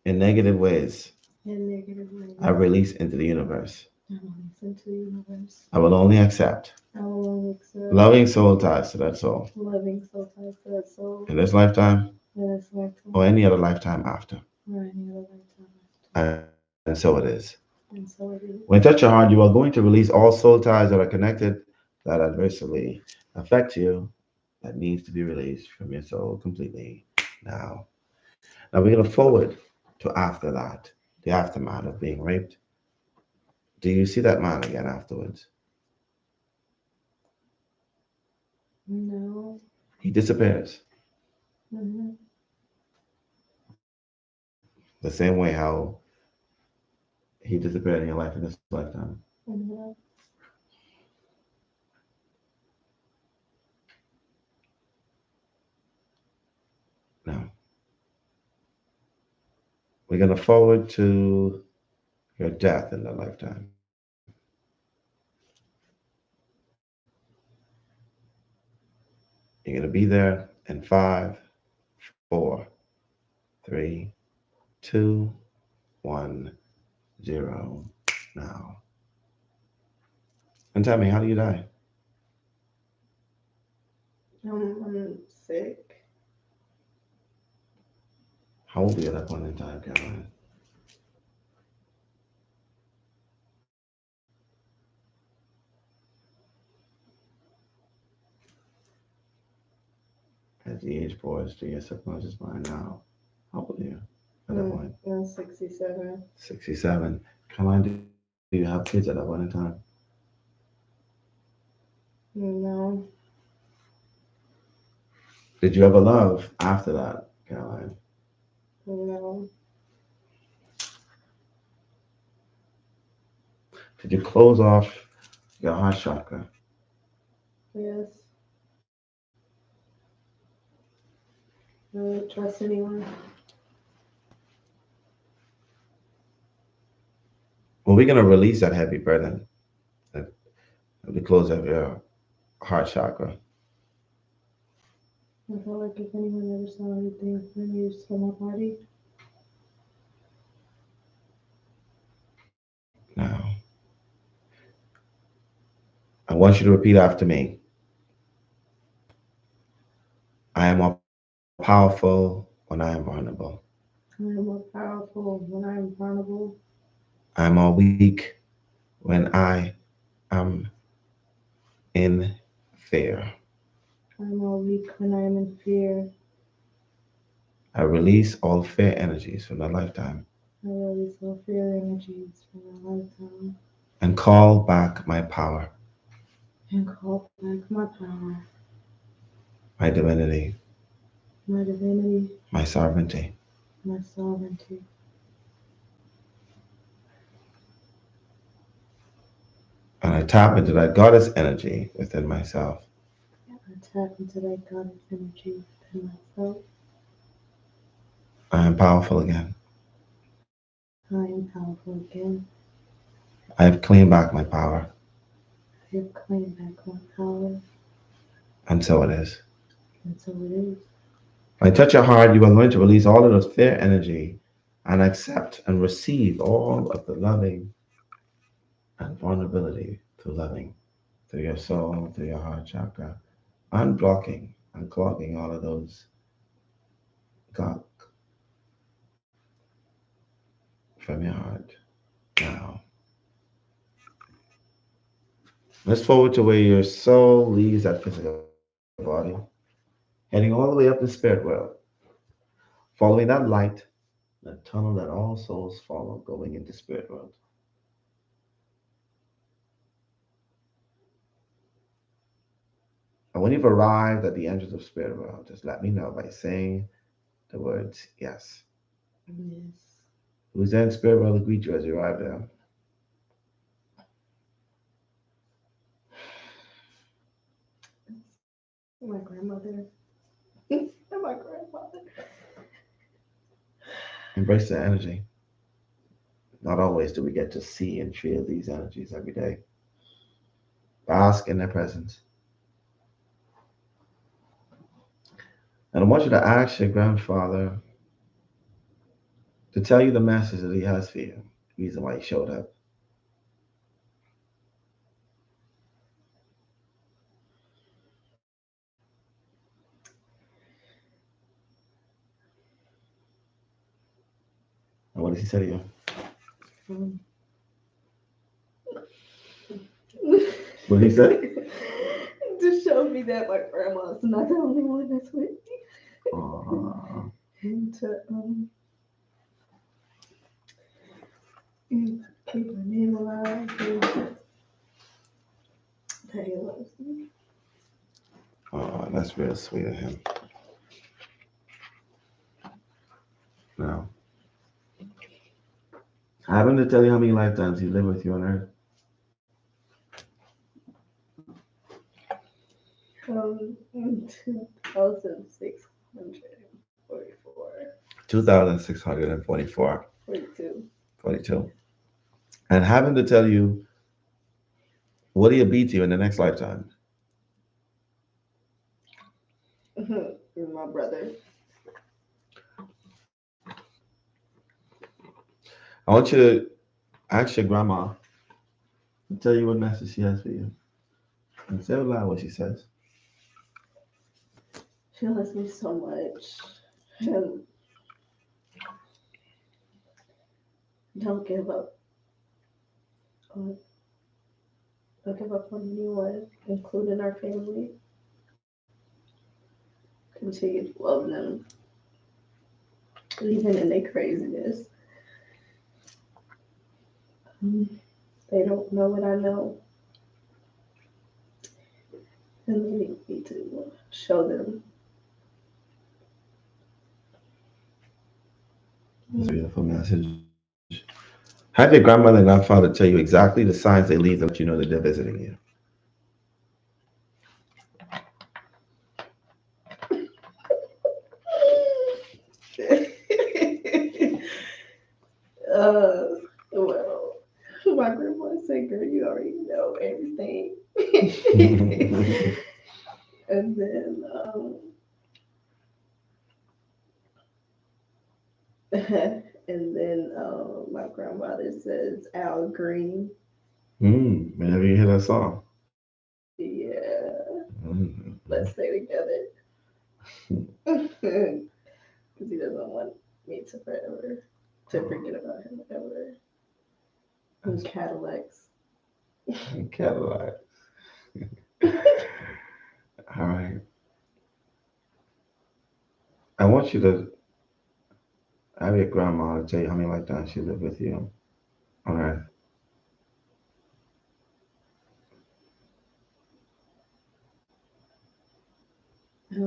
in negative ways, in negative ways, I release into the universe. I release into the universe. I will only accept I will only accept loving soul ties to that soul loving soul ties to that soul in this lifetime in this lifetime or any other lifetime after. or any other lifetime after. And so it is. And so it is. When you touch your heart, you are going to release all soul ties that are connected that adversely affect you, that needs to be released from your soul completely now. Now we're going to forward to after that, the aftermath of being raped. Do you see that man again afterwards? No. He disappears. Mm-hmm. The same way how he disappeared in your life in this lifetime. Mm-hmm. Now, we're going to forward to your death in that lifetime. You're going to be there in 5, 4, 3, 2, 1, 0 now. And tell me, how do you die? I'm sick. How old were you at that point in time, Caroline? As the age pours to your subconscious mind now, how old are you at that point? I'm 67. 67. Caroline, do you have kids at that point in time? No, Did you ever love after that, Caroline? no, Did you close off your heart chakra? yes. I don't trust anyone. Well, we're going to release that heavy burden at the close of your heart chakra. I felt like if anyone ever saw anything, then you saw my body. Now, I want you to repeat after me. I am more powerful when I am vulnerable. I am more powerful when I am vulnerable. I am more weak when I am in fear. I am more weak when I am in fear. I release all fear energies from my lifetime I release all fear energies from my lifetime and call back my power, and call back my power, my divinity, my divinity, my sovereignty. my sovereignty. And I tap into that goddess energy within myself. I tap into that goddess energy within myself. I am powerful again. I am powerful again. I have claimed back my power. I have claimed back my power. And so it is. And so it is. When I touch your heart, you are going to release all of those fear energy and accept and receive all of the loving and vulnerability to loving through your soul, through your heart chakra, unblocking and clogging all of those gunk from your heart. Now, let's forward to where your soul leaves that physical body, heading all the way up the spirit world, following that light, that tunnel that all souls follow, going into spirit world. And when you've arrived at the entrance of spirit world, just let me know by saying the words yes. Yes. Who's there in spirit world to greet you as you arrive there? My grandmother. And my grandfather. Embrace the energy. Not always do we get to see and feel these energies every day. Bask in their presence. And I want you to ask your grandfather to tell you the message that he has for you, the reason why he showed up. And what does he say to you? What did he say? To show me that my grandma's not the only one that's with me. And to keep her name alive. And that he loves me. Oh, that's real sweet of him. Now, I happen to tell you how many lifetimes he lived with you on earth. 2,644. 2,644. 42. 42. And having to tell you what he'll be to you in the next lifetime. My brother. I want you to ask your grandma and tell you what message she has for you. And say out loud what she says. She loves me so much. And don't give up. Don't give up on anyone, including our family. Continue to love them, even in their craziness. They don't know what I know. And they need to show them. It's a beautiful message. Have your grandmother and grandfather tell you exactly the signs they leave to let you know that they're visiting you. Well, my grandma said, girl, you already know everything. And then, my grandmother says Al Green. Whenever you hear that song. Yeah. Let's stay together. Because he doesn't want me to forget about him ever. And Cadillacs. Cadillac. All right. I want you to have your grandma tell you how many lifetimes she lived with you on Earth. Uh,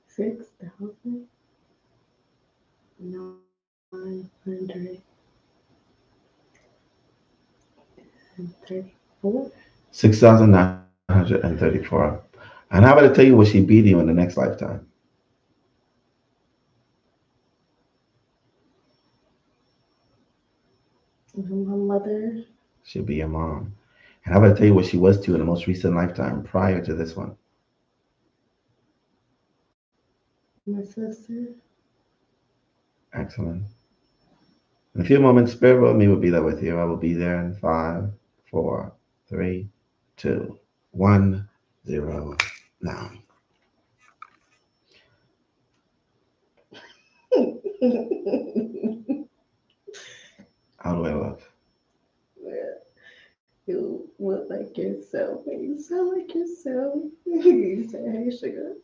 6,934. 6,934. And how about I tell you what she be to you in the next lifetime? My mother. She'll be your mom. And how about I tell you what she was to you in the most recent lifetime prior to this one? My sister. Excellent. In a few moments, Spirit World Me will be there with you. I will be there in 5, 4, 3, 2, 1, 0. Now. How do I look? You look like yourself and you sound like yourself. You say, hey, sugar.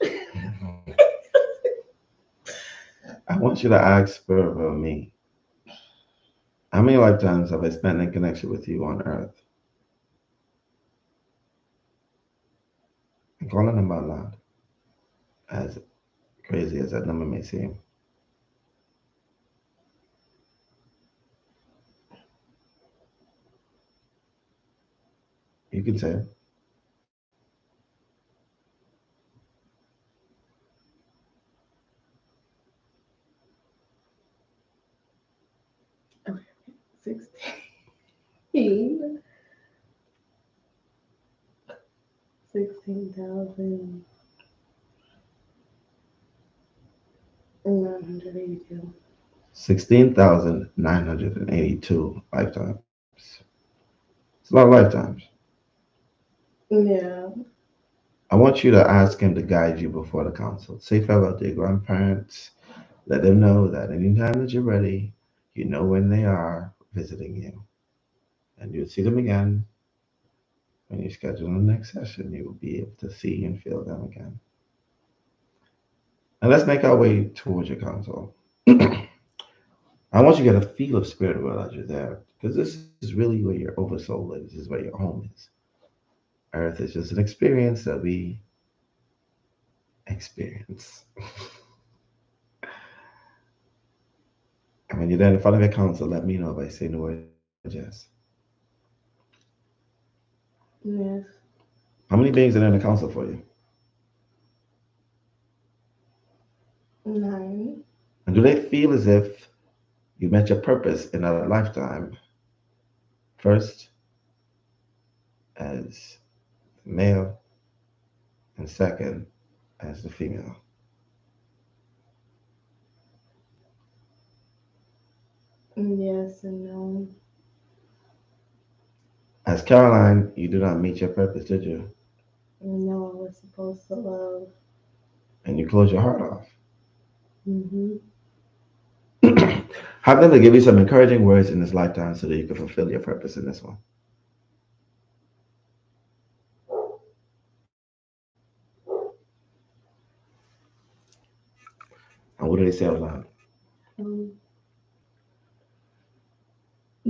I want you to ask Spirit World Me, how many lifetimes have I spent in connection with you on Earth? And call a number out loud, as crazy as that number may seem. You can say it. Okay, 16. 16,982. 16,982 lifetimes. It's a lot of lifetimes. Yeah. I want you to ask him to guide you before the council. Say farewell to your grandparents. Let them know that anytime that you're ready, you know when they are visiting you. And you'll see them again. When you schedule the next session, you will be able to see and feel them again. And let's make our way towards your council. I want you to get a feel of spirit world as you're there, because this is really where your oversoul lives. This is where your home is. Earth is just an experience that we experience. And when you're there in front of your council, let me know by saying the word yes. Yes. How many beings are there in the council for you? 9. And do they feel as if you met your purpose in a lifetime? First, as male, and second, as the female? Yes and no. As Caroline, you do not meet your purpose, did you? No, I was supposed to love. And you close your heart off. Mm-hmm. Have them to give you some encouraging words in this lifetime so that you can fulfill your purpose in this one. And what do they say out loud? Um,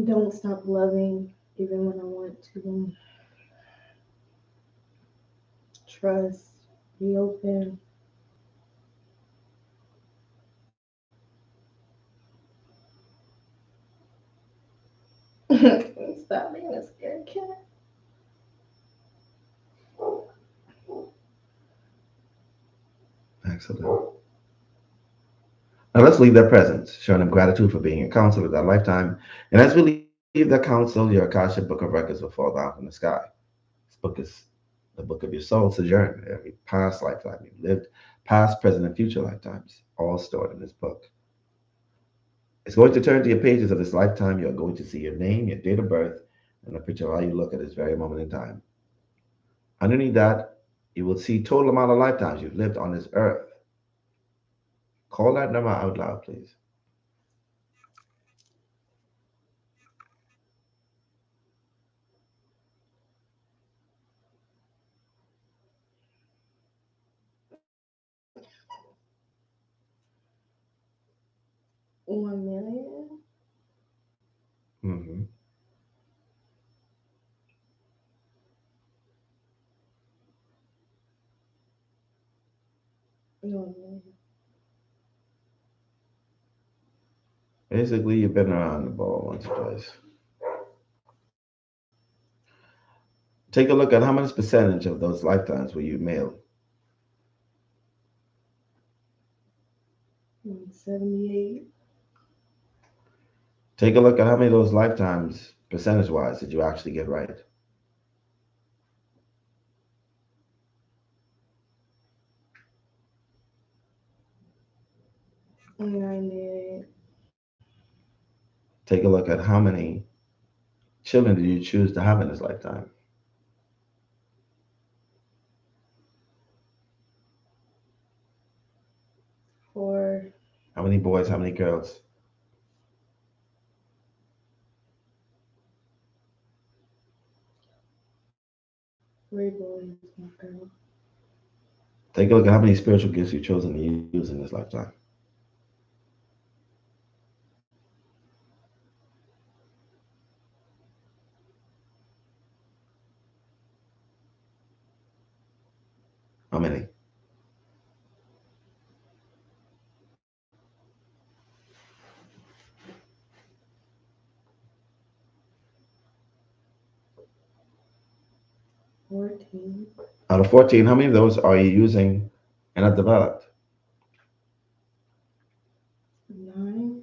don't stop loving even when I want to. Trust. Be open. Stop being a scared cat. Excellent. Now let's leave their presence, showing them gratitude for being in council of that lifetime. And as we leave the council, your Akashic Book of Records will fall down from the sky. This book is the book of your soul sojourn, every past lifetime you've lived, past, present, and future lifetimes, all stored in this book. It's going to turn to your pages of this lifetime. You're going to see your name, your date of birth, and a picture of how you look at this very moment in time. Underneath that, you will see total amount of lifetimes you've lived on this earth. Call that number out loud, please. 1 million. Mm-hmm. 1 million. Basically, you've been around the ball once or twice. Take a look at how much percentage of those lifetimes were you male. 78. Take a look at how many of those lifetimes, percentage wise, did you actually get right. 98. Take a look at how many children did you choose to have in this lifetime. 4. How many boys, how many girls. 3 boys, 1 girl. Take a look at how many spiritual gifts you've chosen to use in this lifetime. How many? 14. Out of 14, how many of those are you using and have developed? 9.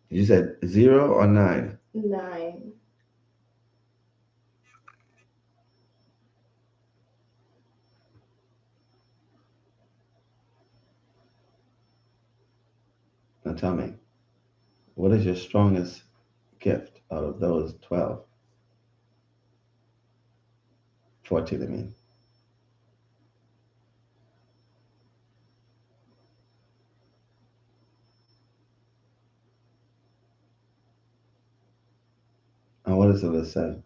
You said 0 or 9? 9. Now tell me, what is your strongest gift out of those 12? 14, I mean. And what does the list say?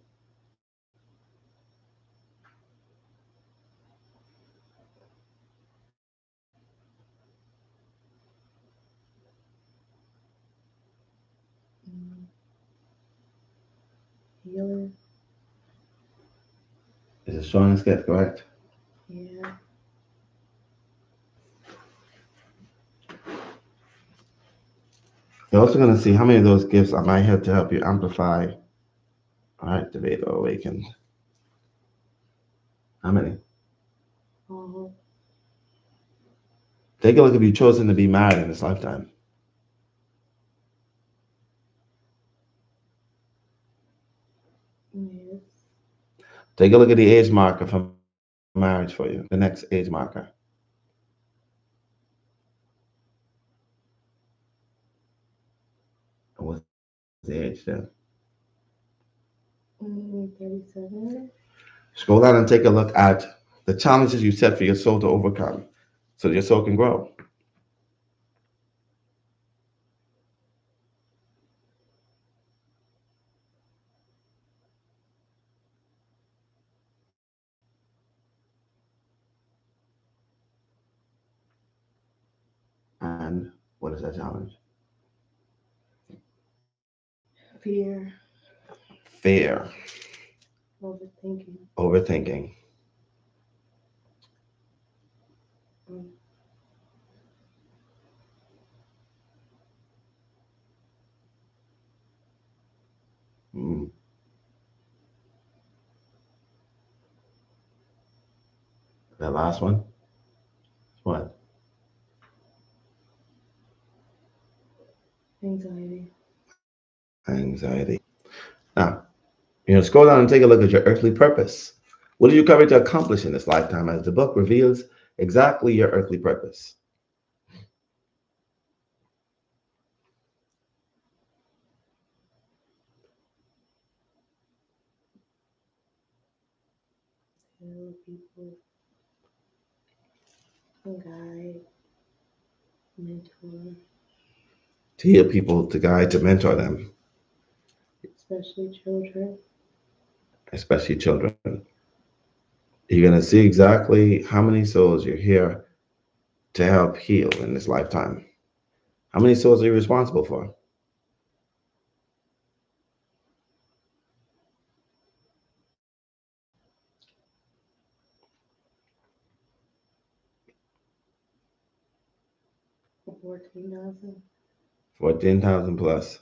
Healer. It's the strongest gift, correct? Yeah. You're also going to see how many of those gifts I might have to help you amplify or activate or awaken. How many? All. Take a look if you've chosen to be married in this lifetime. Yes. Take a look at the age marker for marriage for you, the next age marker. What's the age there? 37. Scroll down and take a look at the challenges you set for your soul to overcome so that your soul can grow. And what is that challenge? Fear. Fear. Overthinking. Overthinking. Mm. Mm. That last one? What? Anxiety. Anxiety. Now, scroll down and take a look at your earthly purpose. What are you coming to accomplish in this lifetime as the book reveals exactly your earthly purpose? Tell people, guide, mentor. To heal people, to guide, to mentor them, Especially children. especially children. You're going to see exactly how many souls you're here to help heal in this lifetime. How many souls are you responsible for? $14,000. 14,000 plus.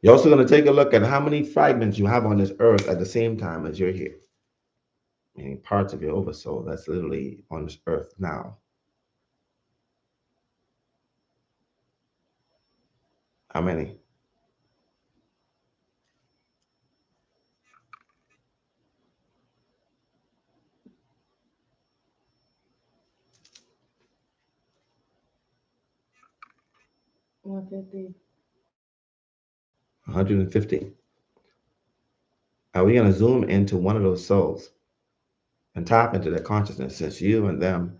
You're also going to take a look at how many fragments you have on this earth at the same time as you're here. Meaning parts of your oversoul that's literally on this earth now. How many? $150. 150. Are we going to zoom into one of those souls and tap into their consciousness since you and them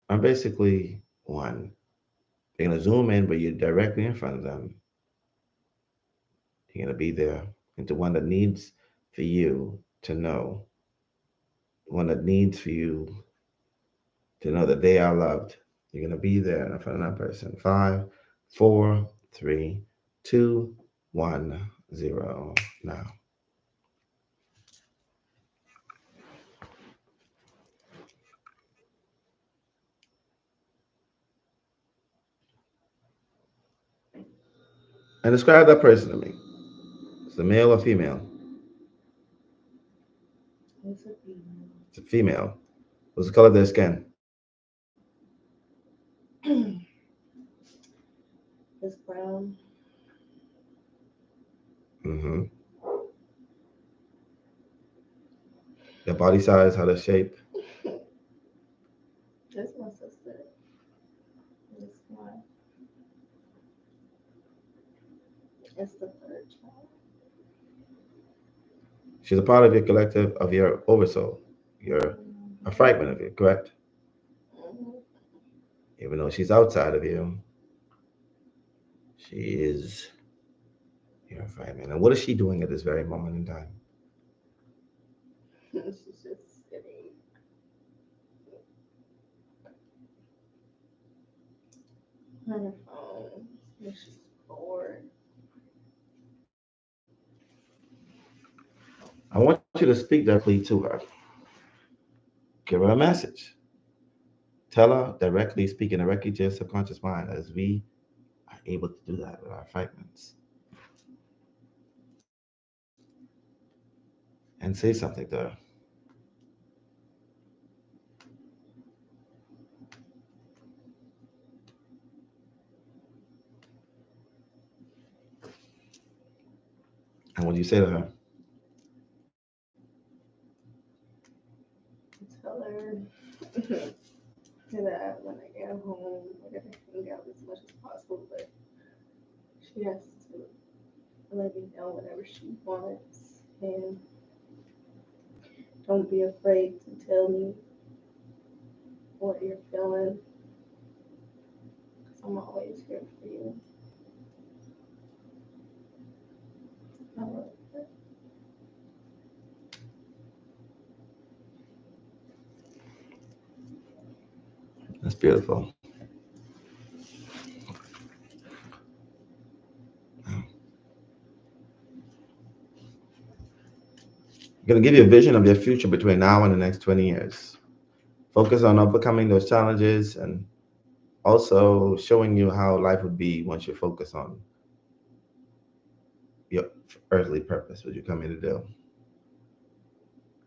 are basically one? You're going to zoom in, but you're directly in front of them. You're going to be there into one that needs for you to know, one that needs for you to know that they are loved. You're going to be there in front of that person. 5, 4, 3, 2, 1, 0. Now. And describe that person to me. It's a male or female? It's a female. It's a female. What's the color of their skin? It's brown. Mm-hmm. Their body size, how they're shaped? That's my sister. It's my. It's the third child. She's a part of your collective, of your oversoul. You're a fragment of you, correct? Mhm. Even though she's outside of you, she is your fragment. And what is she doing at this very moment in time? She's just sitting on her phone. And she's bored. I want you to speak directly to her. Give her a message. Tell her directly, speaking directly to your subconscious mind as we are able to do that with our fragments. And say something to her. And what do you say to her? tell her that when I get home, I gotta hang out as much as possible, but she has to let me know whenever she wants, and don't be afraid to tell me what you're feeling, because I'm always here for you. I love that. That's beautiful. I'm going to give you a vision of your future between now and the next 20 years. Focus on overcoming those challenges and also showing you how life would be once you focus on your earthly purpose, what you're coming to do.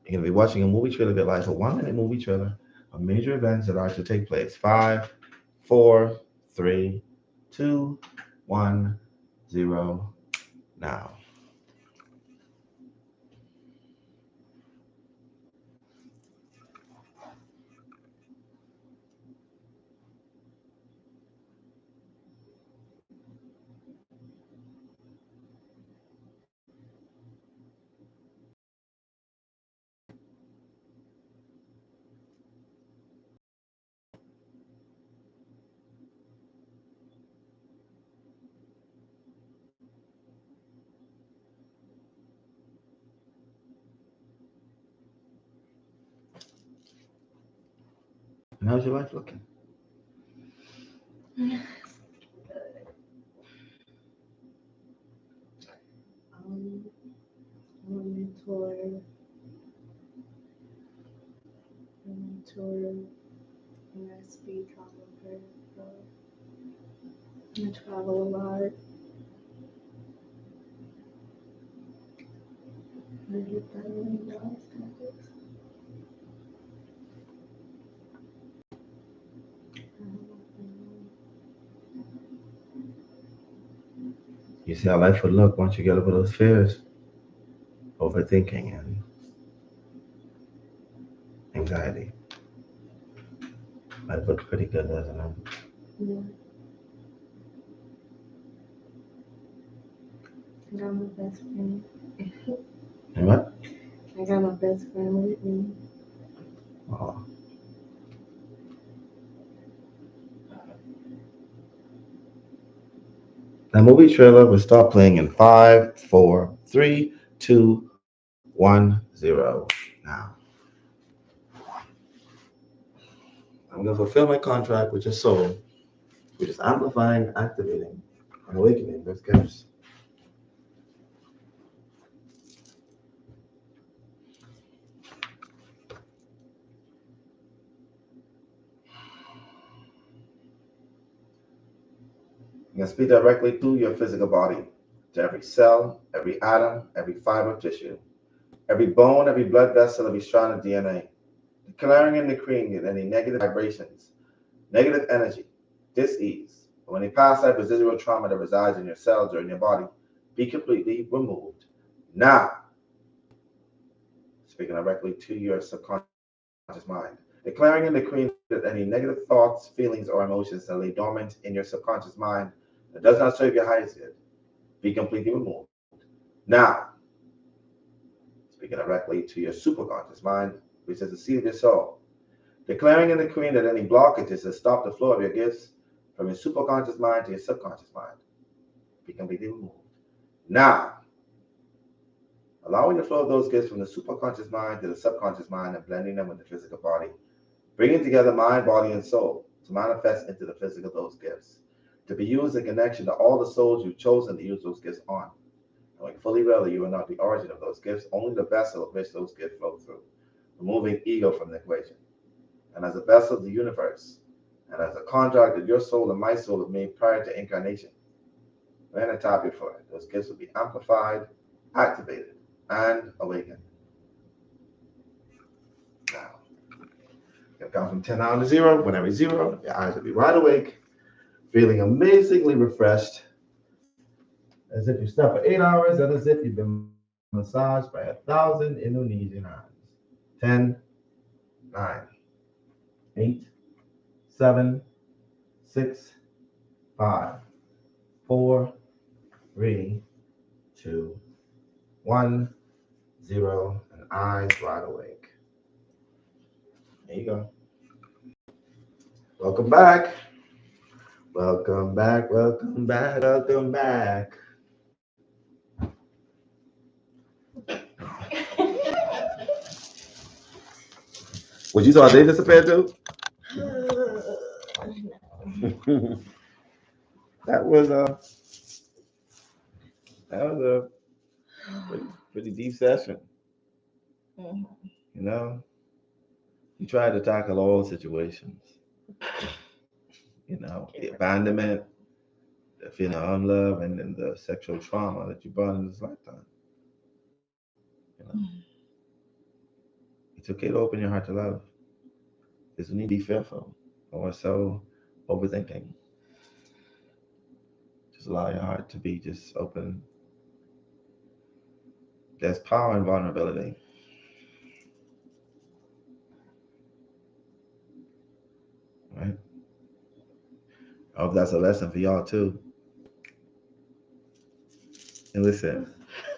You're going to be watching a movie trailer of your life, a 1 minute movie trailer of major events that are to take place. 5, 4, 3, 2, 1, 0, now. And how's your life looking? I'm a mentor. And I speak all over. I travel a lot. I get that $1 million. You see how life would look once you get over those fears, overthinking, and anxiety. Life looks pretty good, doesn't it? Yeah. I got my best friend. And what? I got my best friend with me. Oh. The movie trailer will start playing in 5, 4, 3, 2, 1, 0. Now, I'm going to fulfill my contract with your soul, which is amplifying, activating, and awakening those gifts. You can speak directly to your physical body, to every cell, every atom, every fiber of tissue, every bone, every blood vessel, every strand of DNA, declaring and decreeing that any negative vibrations, negative energy, dis-ease, or any past life residual trauma that resides in your cells or in your body be completely removed. Now, speaking directly to your subconscious mind, declaring and decreeing that any negative thoughts, feelings, or emotions that lay dormant in your subconscious mind that does not serve your highest good be completely removed. Now, speaking directly to your superconscious mind, which is the seat of your soul, declaring and decreeing that any blockages that stop the flow of your gifts from your superconscious mind to your subconscious mind be completely removed. Now, allowing the flow of those gifts from the superconscious mind to the subconscious mind and blending them with the physical body, bringing together mind, body, and soul to manifest into the physical those gifts, to be used in connection to all the souls you've chosen to use those gifts on. Knowing fully well that you are not the origin of those gifts, only the vessel of which those gifts flow through, removing ego from the equation. And as a vessel of the universe, and as a contract that your soul and my soul have made prior to incarnation, when I tap you for it, those gifts will be amplified, activated, and awakened. Now, you'll count from 10 down to 0. Whenever 0, your eyes will be wide awake, feeling amazingly refreshed, as if you slept for 8 hours and as if you've been massaged by 1,000 Indonesian hands. 10, 9, 8, 7, 6, 5, 4, 3, 2, 1, 0, and eyes wide awake. There you go. Welcome back. Welcome back. Welcome back. Welcome back. What you thought they disappeared too? That was a pretty deep session. Mhm. You know, you tried to tackle all situations. You know, the abandonment, the feeling of unlove, and then the sexual trauma that you brought in this lifetime. You know, it's okay to open your heart to love. Because you need to be fearful or so overthinking. Just allow your heart to be just open. There's power in vulnerability. Right? I hope that's a lesson for y'all too. And listen.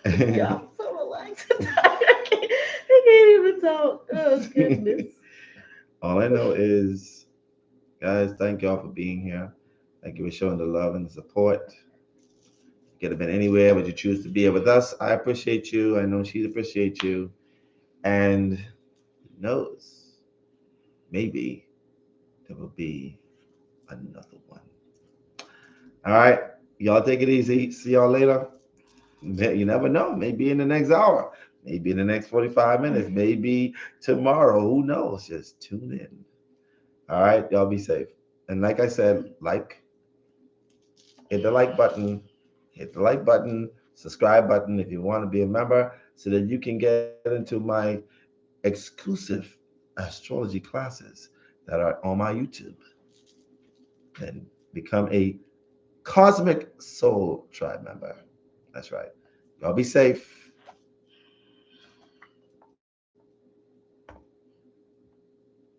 Yeah, I'm so relaxed. I can't even talk. Oh goodness. All I know is, guys, thank y'all for being here. Thank you for showing the love and the support. You could have been anywhere, but you choose to be here with us. I appreciate you. I know she appreciates you. And who knows, maybe there will be another one. All right. Y'all take it easy. See y'all later. You never know. Maybe in the next hour. Maybe in the next 45 minutes. Maybe tomorrow. Who knows? Just tune in. All right. Y'all be safe. And like I said, hit the like button. Hit the like button. Subscribe button if you want to be a member so that you can get into my exclusive astrology classes that are on my YouTube. And become a Cosmic Soul Tribe member. That's right. Y'all be safe.